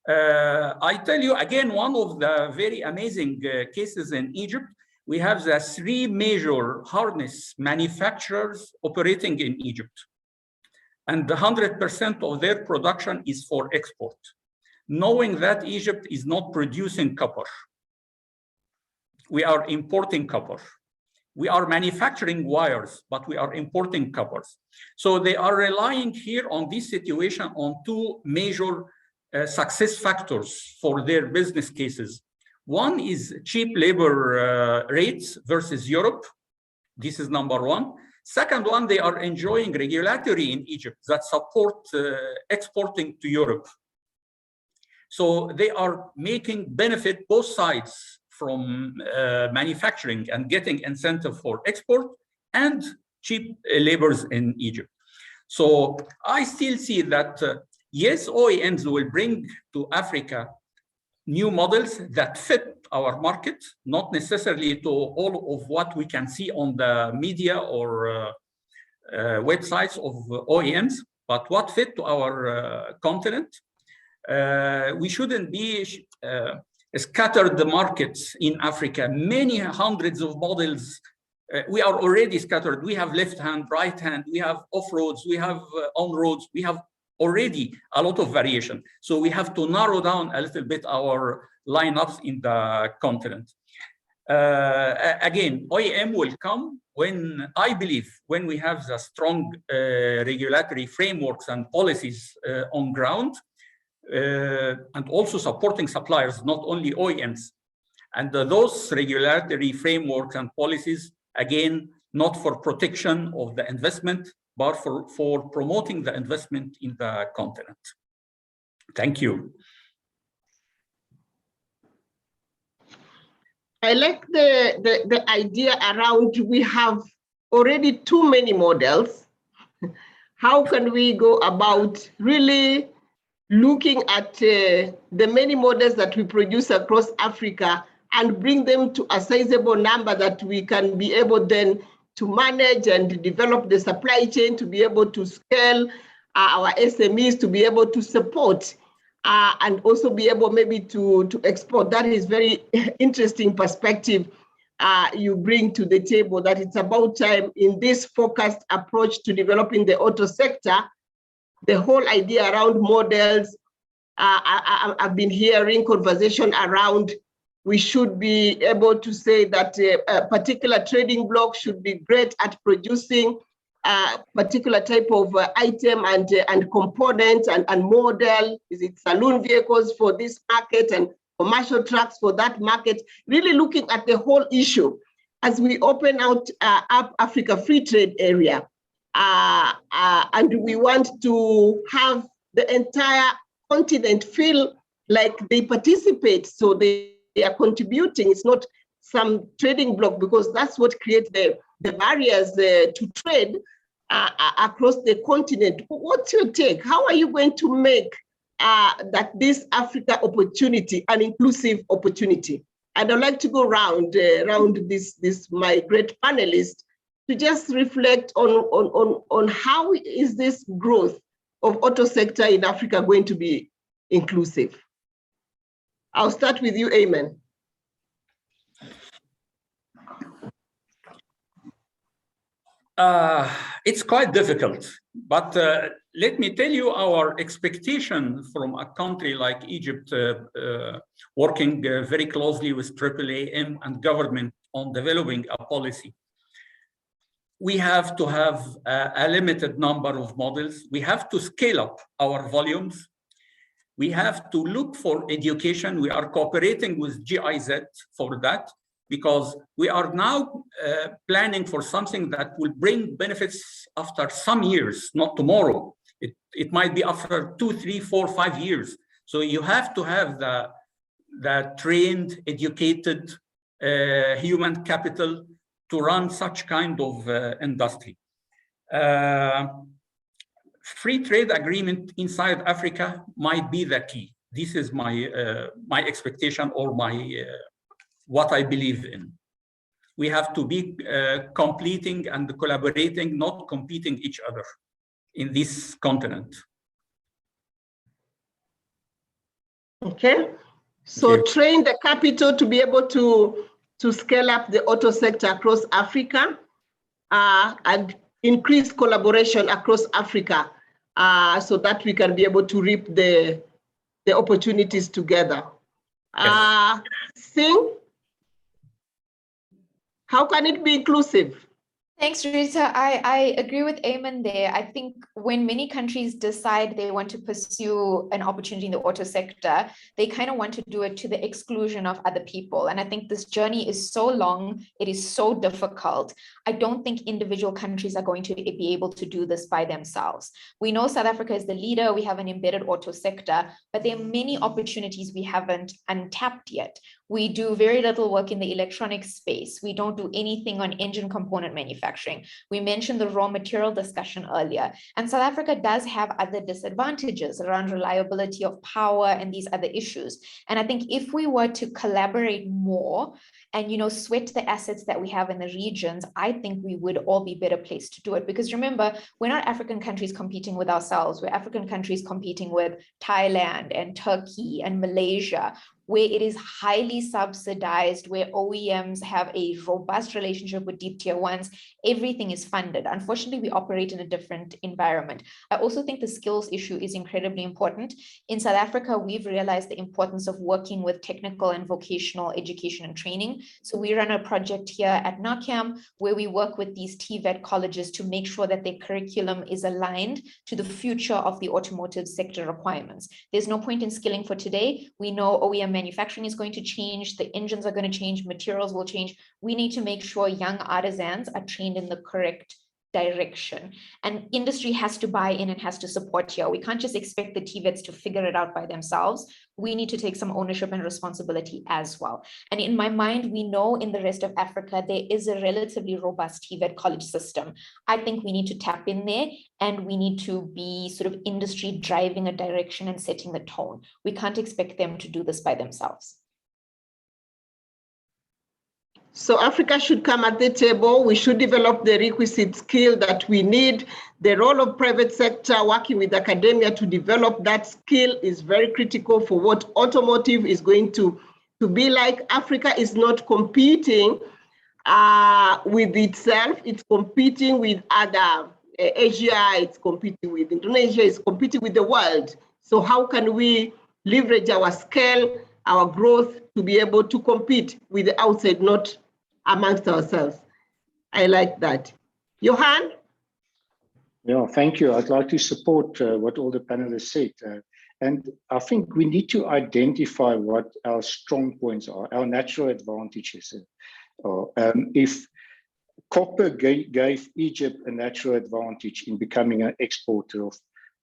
I tell you again, one of the very amazing cases in Egypt, we have the 3 major harness manufacturers operating in Egypt. And 100% of their production is for export, knowing that Egypt is not producing copper. We are importing copper. We are manufacturing wires, but we are importing coppers. So they are relying here on this situation on 2 major success factors for their business cases. One is cheap labor rates versus Europe. This is number 1. Second one, they are enjoying regulatory in Egypt that support exporting to Europe. So they are making benefit both sides from manufacturing and getting incentive for export and cheap labors in Egypt. So I still see that, yes, OEMs will bring to Africa new models that fit our market, not necessarily to all of what we can see on the media or websites of OEMs, but what fit to our continent. We shouldn't be scattered the markets in Africa, many hundreds of models. We are already scattered. We have left hand, right hand, we have off-roads, we have on-roads, we have already a lot of variation. So we have to narrow down a little bit our lineups in the continent. Again, OEM will come when, I believe, when we have the strong regulatory frameworks and policies on ground, and also supporting suppliers, not only OEMs. And those regulatory frameworks and policies, again, not for protection of the investment, but for promoting the investment in the continent. Thank you. I like the idea around we have already too many models. How can we go about really looking at the many models that we produce across Africa and bring them to a sizable number that we can be able then to manage and develop the supply chain, to be able to scale our SMEs, to be able to support and also be able maybe to export. That is very interesting perspective you bring to the table, that it's about time in this focused approach to developing the auto sector. The whole idea around models, I've been hearing conversation around we should be able to say that a particular trading block should be great at producing particular type of item and component and model? Is it saloon vehicles for this market and commercial trucks for that market? Really looking at the whole issue as we open out up Africa Free Trade Area. And we want to have the entire continent feel like they participate, so they are contributing. It's not some trading block, because that's what creates the barriers to trade across the continent. What's your take? How are you going to make that this Africa opportunity an inclusive opportunity? And I'd like to go around this my great panelists to just reflect on how is this growth of auto sector in Africa going to be inclusive? I'll start with you, Ayman. It's quite difficult, but let me tell you our expectation from a country like Egypt, working very closely with AAAM and government on developing a policy. We have to have a limited number of models. We have to scale up our volumes. We have to look for education. We are cooperating with GIZ for that, because we are now planning for something that will bring benefits after some years, not tomorrow. It might be after 2, 3, 4, 5 years. So you have to have the trained, educated human capital to run such kind of industry. Free trade agreement inside Africa might be the key. This is my expectation, or my what I believe in. We have to be completing and collaborating, not competing each other in this continent. Okay, so train the capital to be able to scale up the auto sector across Africa, and increase collaboration across Africa, so that we can be able to reap the opportunities together. Yes. Singh, how can it be inclusive? Thanks, Rita. I agree with Ayman there. I think when many countries decide they want to pursue an opportunity in the auto sector, they kind of want to do it to the exclusion of other people. And I think this journey is so long, it is so difficult. I don't think individual countries are going to be able to do this by themselves. We know South Africa is the leader. We have an embedded auto sector, but there are many opportunities we haven't untapped yet. We do very little work in the electronics space. We don't do anything on engine component manufacturing. We mentioned the raw material discussion earlier. And South Africa does have other disadvantages around reliability of power and these other issues. And I think if we were to collaborate more and, you know, sweat the assets that we have in the regions, I think we would all be better placed to do it. Because remember, we're not African countries competing with ourselves. We're African countries competing with Thailand and Turkey and Malaysia, where it is highly subsidized, where OEMs have a robust relationship with deep tier ones. Everything is funded. Unfortunately, we operate in a different environment. I also think the skills issue is incredibly important. In South Africa, we've realized the importance of working with technical and vocational education and training. So we run a project here at NACAM where we work with these TVET colleges to make sure that their curriculum is aligned to the future of the automotive sector requirements. There's no point in skilling for today. We know OEM manufacturing is going to change, the engines are going to change, materials will change. We need to make sure young artisans are trained in the correct direction. And industry has to buy in and has to support here. We can't just expect the TVETs to figure it out by themselves. We need to take some ownership and responsibility as well. And in my mind, we know in the rest of Africa, there is a relatively robust TVET college system. I think we need to tap in there, and we need to be sort of industry driving a direction and setting the tone. We can't expect them to do this by themselves. So Africa should come at the table. We should develop the requisite skill that we need. The role of private sector working with academia to develop that skill is very critical for what automotive is going to be like. Africa is not competing with itself. It's competing with other Asia, it's competing with Indonesia, it's competing with the world. So how can we leverage our scale, our growth to be able to compete with the outside, not amongst ourselves? I like that. Johan? Yeah, thank you. I'd like to support what all the panelists said. And I think we need to identify what our strong points are, our natural advantages. If copper gave Egypt a natural advantage in becoming an exporter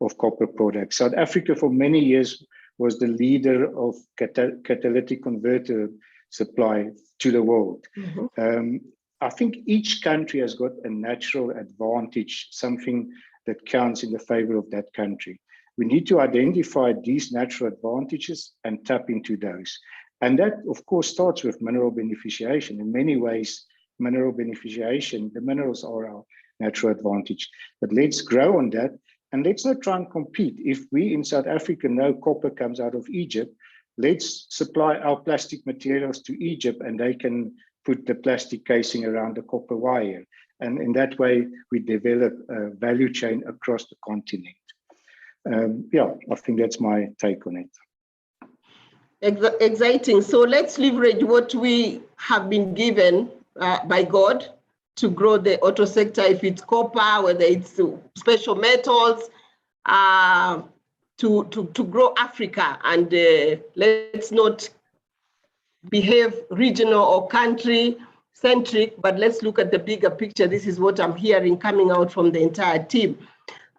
of copper products. South Africa for many years was the leader of catalytic converter supply to the world. Mm-hmm. I think each country has got a natural advantage, something that counts in the favor of that country. We need to identify these natural advantages and tap into those. And that, of course, starts with mineral beneficiation. In many ways, mineral beneficiation, the minerals are our natural advantage. But let's grow on that, and let's not try and compete. If we in South Africa know copper comes out of Egypt, let's supply our plastic materials to Egypt, and they can put the plastic casing around the copper wire. And in that way, we develop a value chain across the continent. Yeah, I think that's my take on it. Exciting. So let's leverage what we have been given by God to grow the auto sector, if it's copper, whether it's special metals, to grow Africa. And let's not behave regional or country centric, but let's look at the bigger picture. This is what I'm hearing coming out from the entire team.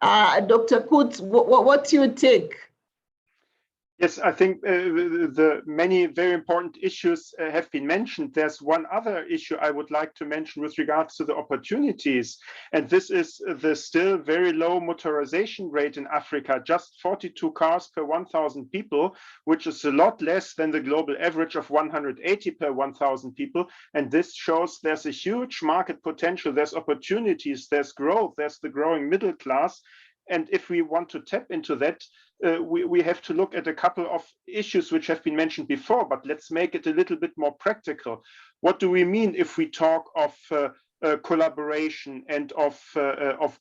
Dr. Kutz, what's your take? Yes, I think the many very important issues have been mentioned. There's one other issue I would like to mention with regards to the opportunities, and this is the still very low motorization rate in Africa, just 42 cars per 1,000 people, which is a lot less than the global average of 180 per 1,000 people. And this shows there's a huge market potential, there's opportunities, there's growth, there's the growing middle class. And if we want to tap into that, we have to look at a couple of issues which have been mentioned before, but let's make it a little bit more practical. What do we mean if we talk of collaboration and of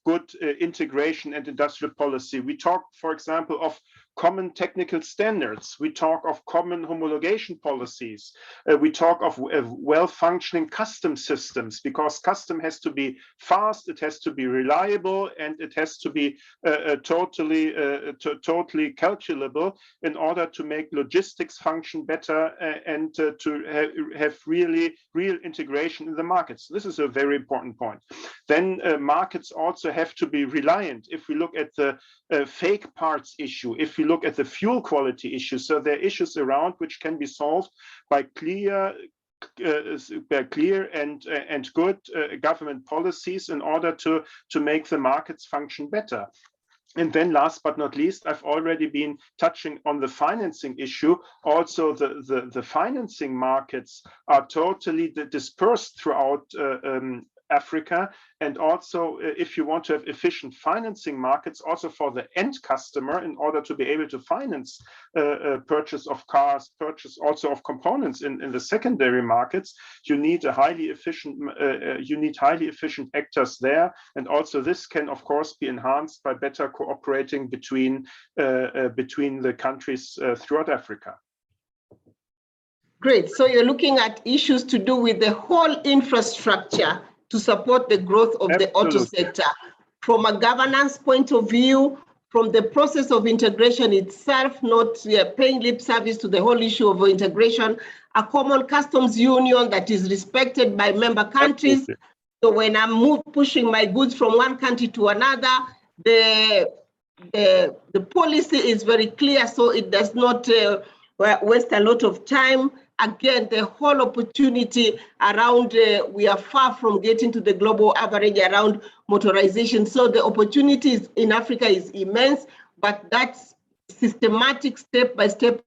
good integration and industrial policy? We talk, for example, of common technical standards. We talk of common homologation policies. We talk of well-functioning custom systems, because custom has to be fast, it has to be reliable, and it has to be totally calculable in order to make logistics function better and to have real integration in the markets. This is a very important point. Then markets also have to be reliant. If we look at the fake parts issue, if we look at the fuel quality issue, so there are issues around which can be solved by clear and good government policies in order to make the markets function better. And then last but not least, I've already been touching on the financing issue. Also, the financing markets are totally dispersed throughout Africa. And also, if you want to have efficient financing markets, also for the end customer, in order to be able to finance purchase of cars, purchase also of components in the secondary markets, you need a highly efficient actors there. And also this can, of course, be enhanced by better cooperating between the countries throughout Africa. Great. So you're looking at issues to do with the whole infrastructure to support the growth of the auto sector, from a governance point of view, from the process of integration itself, not paying lip service to the whole issue of integration, a common customs union that is respected by member countries. Absolutely. So when I'm pushing my goods from one country to another, the policy is very clear, so it does not waste a lot of time. Again, the whole opportunity around, we are far from getting to the global average around motorization. So the opportunities in Africa is immense, but that systematic step-by-step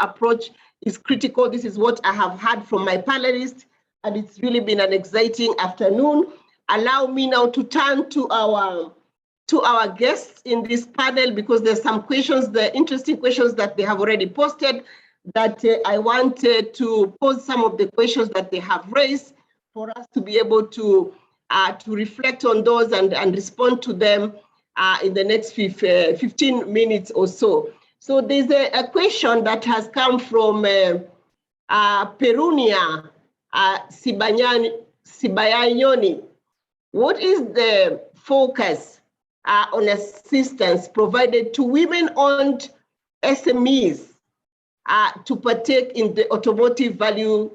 approach is critical. This is what I have heard from my panelists, and it's really been an exciting afternoon. Allow me now to turn to our guests in this panel, because there's some questions, the interesting questions that they have already posted, that I wanted to pose some of the questions that they have raised for us to be able to reflect on those and respond to them in the next 15 minutes or so. So there's a question that has come from Perunia Sibayanyoni. What is the focus on assistance provided to women-owned SMEs to partake in the automotive value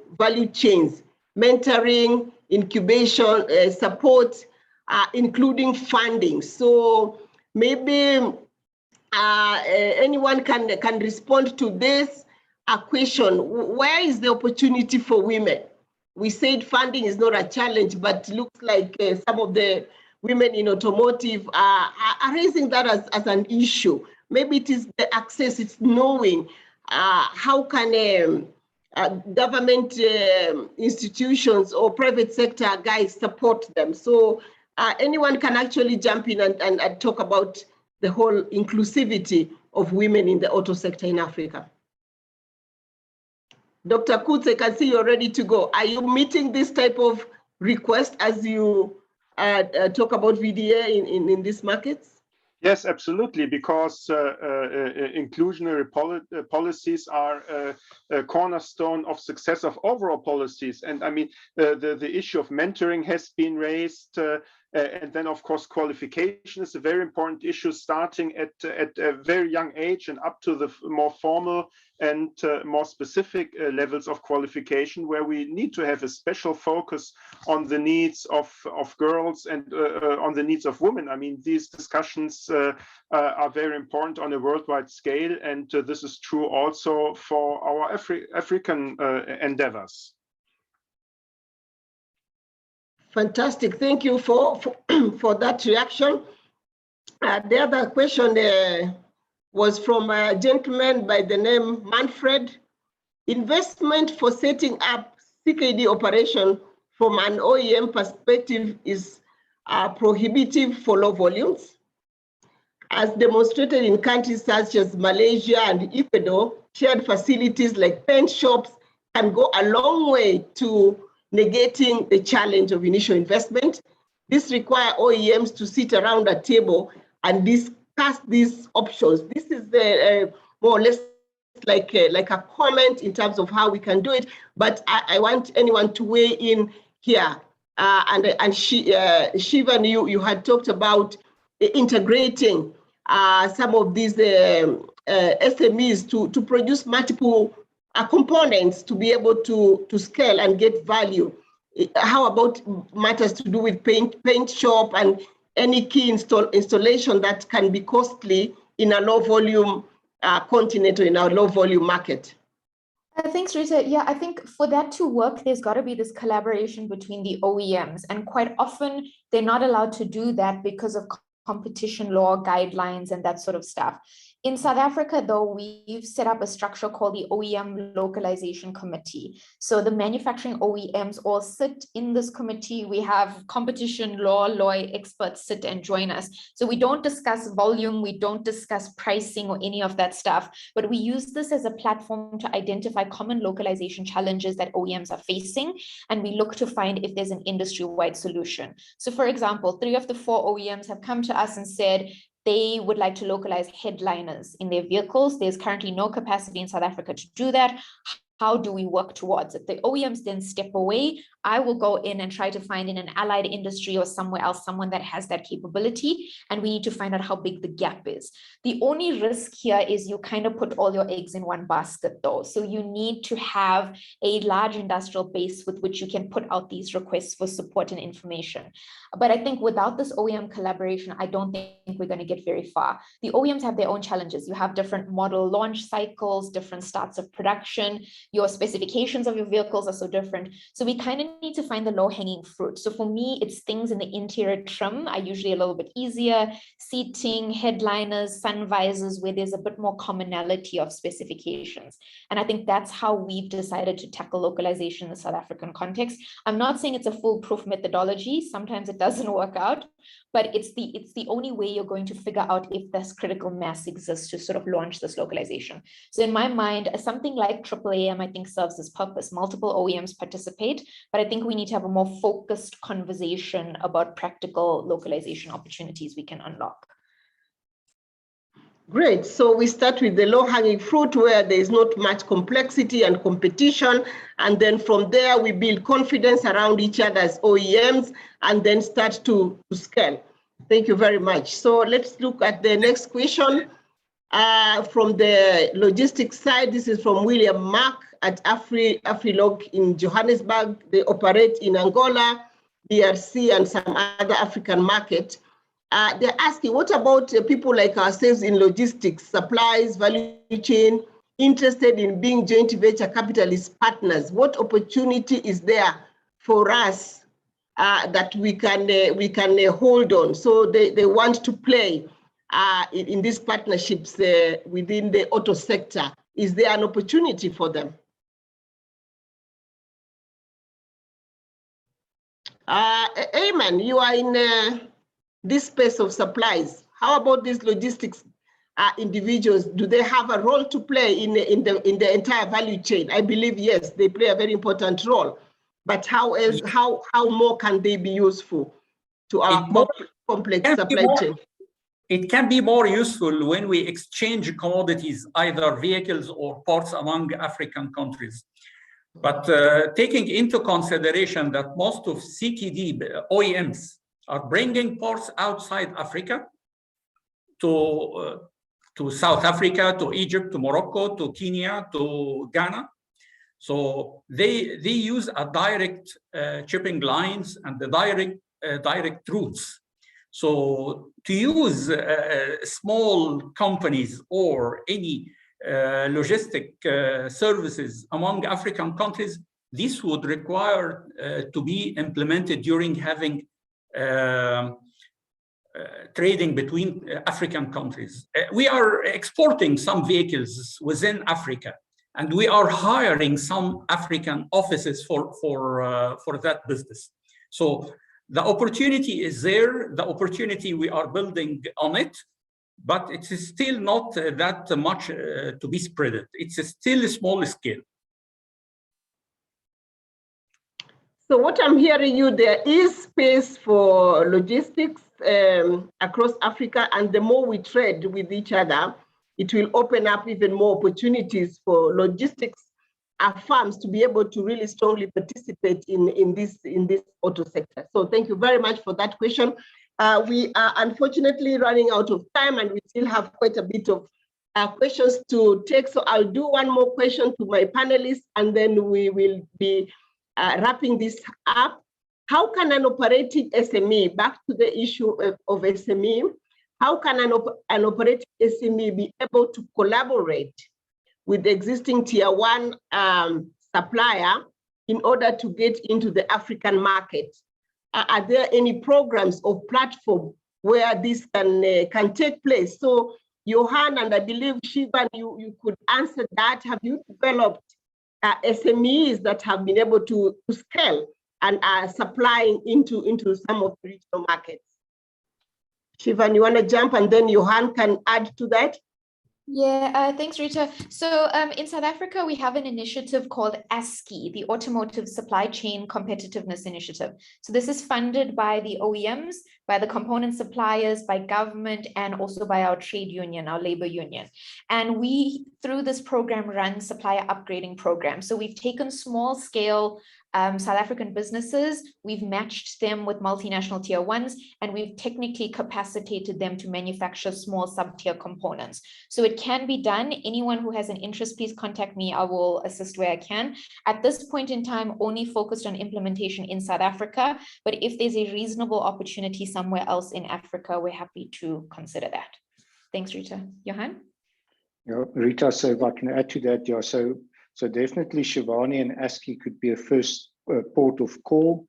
chains, mentoring, incubation, support, including funding. So maybe anyone can respond to this question. Where is the opportunity for women? We said funding is not a challenge, but looks like some of the women in automotive are raising that as an issue. Maybe it is the access, it's knowing how can government institutions or private sector guys support them. So anyone can actually jump in and talk about the whole inclusivity of women in the auto sector in Africa. Dr. Kutz, I can see you're ready to go. Are you meeting this type of request as you talk about VDA in these markets? Yes, absolutely, because inclusionary policies are a cornerstone of success of overall policies. And I mean, the issue of mentoring has been raised. And then, of course, qualification is a very important issue, starting at a very young age and up to the more formal and more specific levels of qualification, where we need to have a special focus on the needs of girls and on the needs of women. I mean, these discussions are very important on a worldwide scale, and this is true also for our African endeavors. Fantastic. Thank you for that reaction. The other question was from a gentleman by the name Manfred. Investment for setting up CKD operation from an OEM perspective is prohibitive for low volumes. As demonstrated in countries such as Malaysia and Ecuador, shared facilities like paint shops can go a long way to negating the challenge of initial investment. This requires OEMs to sit around a table and discuss these options. This is more or less like a comment in terms of how we can do it, but I want anyone to weigh in here. And Shivan, you had talked about integrating some of these SMEs to produce multiple components to be able to scale and get value. How about matters to do with paint shop and any key installation that can be costly in a low volume continent or in a low volume market? Thanks, Rita. Yeah, I think for that to work, there's got to be this collaboration between the OEMs. And quite often, they're not allowed to do that because of competition law guidelines and that sort of stuff. In South Africa, though, we've set up a structure called the OEM Localization Committee. So the manufacturing OEMs all sit in this committee. We have competition law experts sit and join us. So we don't discuss volume, we don't discuss pricing or any of that stuff, but we use this as a platform to identify common localization challenges that OEMs are facing, and we look to find if there's an industry-wide solution. So for example, 3 of the 4 OEMs have come to us and said, they would like to localize headliners in their vehicles. There's currently no capacity in South Africa to do that. How do we work towards it? The OEMs then step away. I will go in and try to find in an allied industry or somewhere else, someone that has that capability. And we need to find out how big the gap is. The only risk here is you kind of put all your eggs in one basket though. So you need to have a large industrial base with which you can put out these requests for support and information. But I think without this OEM collaboration, I don't think we're going to get very far. The OEMs have their own challenges. You have different model launch cycles, different starts of production. Your specifications of your vehicles are so different. So we kind of need to find the low-hanging fruit. So for me, it's things in the interior trim are usually a little bit easier. Seating, headliners, sun visors, where there's a bit more commonality of specifications. And I think that's how we've decided to tackle localization in the South African context. I'm not saying it's a foolproof methodology. Sometimes it doesn't work out, but it's the only way you're going to figure out if this critical mass exists to sort of launch this localization. So in my mind, something like AAAM, I think, serves this purpose. Multiple OEMs participate, but I think we need to have a more focused conversation about practical localization opportunities we can unlock. Great. So we start with the low-hanging fruit where there is not much complexity and competition. And then from there, we build confidence around each other as OEMs and then start to scale. Thank you very much. So let's look at the next question. From the logistics side, this is from William Mark at Afrilog in Johannesburg. They operate in Angola, DRC, and some other African market. They're asking, what about people like ourselves in logistics, supplies, value chain, interested in being joint venture capitalist partners? What opportunity is there for us that we can hold on? So they want to play in these partnerships within the auto sector. Is there an opportunity for them? Ayman, you are in this space of supplies. How about these logistics individuals? Do they have a role to play in the entire value chain? I believe yes, they play a very important role. But how else? How more can they be useful to our complex supply chain? It can be more useful when we exchange commodities, either vehicles or parts among African countries. But taking into consideration that most of CKD OEMs are bringing parts outside Africa to South Africa, to Egypt, to Morocco, to Kenya, to Ghana. So they use a direct shipping lines and the direct routes. So to use small companies or any logistic services among African countries, this would require to be implemented during having trading between African countries. We are exporting some vehicles within Africa, and we are hiring some African offices for that business. So the opportunity is there. The opportunity, we are building on it, but it is still not that much to be spread. It's still a small scale. So what I'm hearing you, there is space for logistics across Africa, and the more we trade with each other, it will open up even more opportunities for logistics firms to be able to really strongly participate in this auto sector. So thank you very much for that question. We are unfortunately running out of time, and we still have quite a bit of questions to take. So I'll do one more question to my panelists, and then we will be wrapping this up. How can an operating SME, back to the issue of SME, how can an operating SME be able to collaborate with the existing tier one supplier in order to get into the African market? Are there any programs or platform where this can take place? So Johan, and I believe Shivan, you could answer that. Have you developed SMEs that have been able to scale and are supplying into some of the regional markets? Shivan, you want to jump, and then Johan can add to that? Yeah, thanks, Rita. So in South Africa, we have an initiative called ASCII, the Automotive Supply Chain Competitiveness Initiative. So this is funded by the OEMs, by the component suppliers, by government, and also by our trade union, our labor union. And we, through this program, run supplier upgrading programs. So we've taken small scale South African businesses, we've matched them with multinational tier ones, and we've technically capacitated them to manufacture small sub-tier components. So it can be done. Anyone who has an interest, please contact me. I will assist where I can. At this point in time, only focused on implementation in South Africa, but if there's a reasonable opportunity somewhere else in Africa, we're happy to consider that. Thanks, Rita. Johan? Yeah, Rita, so if I can add to that, yeah, so definitely Shivani and ASCII could be a first port of call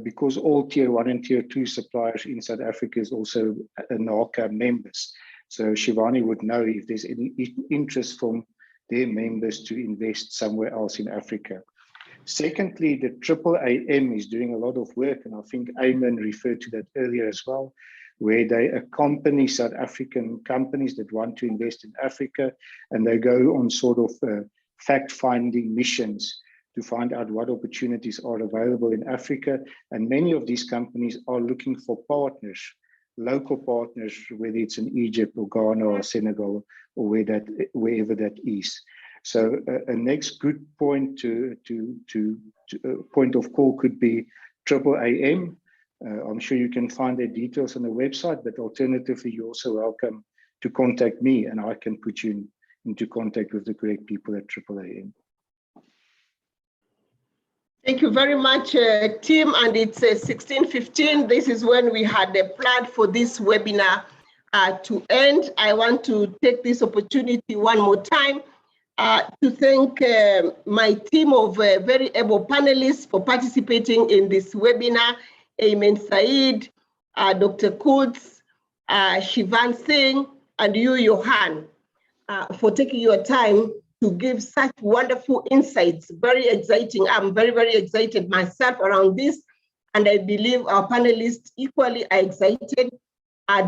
because all tier 1 and tier 2 suppliers in South Africa is also NACA members. So Shivani would know if there's any interest from their members to invest somewhere else in Africa. Secondly, the AAAM is doing a lot of work, and I think Ayman referred to that earlier as well, where they accompany South African companies that want to invest in Africa, and they go on sort of fact-finding missions to find out what opportunities are available in Africa. And many of these companies are looking for partners, local partners, whether it's in Egypt or Ghana or Senegal or wherever that is. So a next good point to point of call could be AAAM. I'm sure you can find their details on the website, but alternatively, you're also welcome to contact me, and I can put you into contact with the correct people at AAAM. Thank you very much, Tim. And it's 16:15. This is when we had planned for this webinar to end. I want to take this opportunity one more time to thank my team of very able panelists for participating in this webinar. Ayman Said, Dr. Kutz, Shivan Singh, and you, Johan, for taking your time to give such wonderful insights. Very exciting. I'm very, very excited myself around this. And I believe our panelists equally are excited.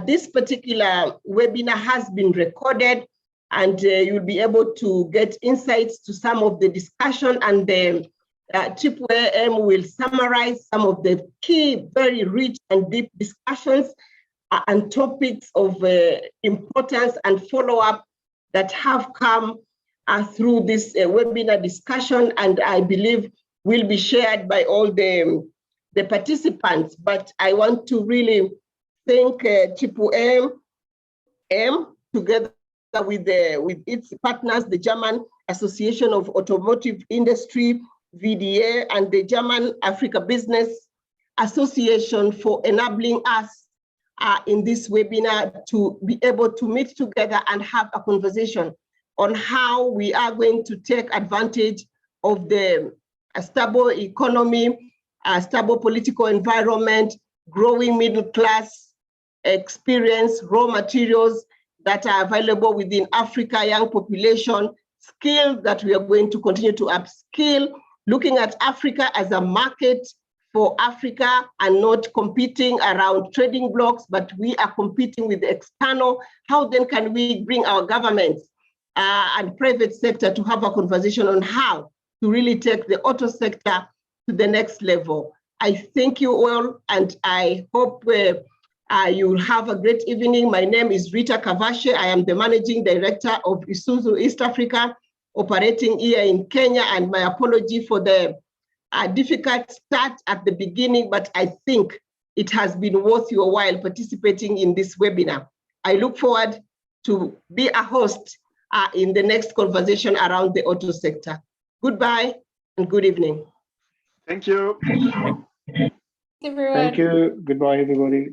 This particular webinar has been recorded, and you'll be able to get insights to some of the discussion, and the AAAM will summarize some of the key, very rich and deep discussions and topics of importance and follow-up that have come through this webinar discussion, and I believe will be shared by all the participants. But I want to really thank AAAM together with its partners, the German Association of Automotive Industry, VDA, and the German Africa Business Association for enabling us in this webinar to be able to meet together and have a conversation on how we are going to take advantage of the stable economy, stable political environment, growing middle class experience, raw materials that are available within Africa, young population, skills that we are going to continue to upskill, looking at Africa as a market for Africa and not competing around trading blocks, but we are competing with the external. How then can we bring our governments and private sector to have a conversation on how to really take the auto sector to the next level? I thank you all, and I hope you will have a great evening. My name is Rita Kavashe. I am the Managing Director of Isuzu East Africa, operating here in Kenya, and my apology for the difficult start at the beginning, but I think it has been worth your while participating in this webinar. I look forward to be a host in the next conversation around the auto sector. Goodbye and good evening. Thank you. Everyone. Thank you. Goodbye, everybody.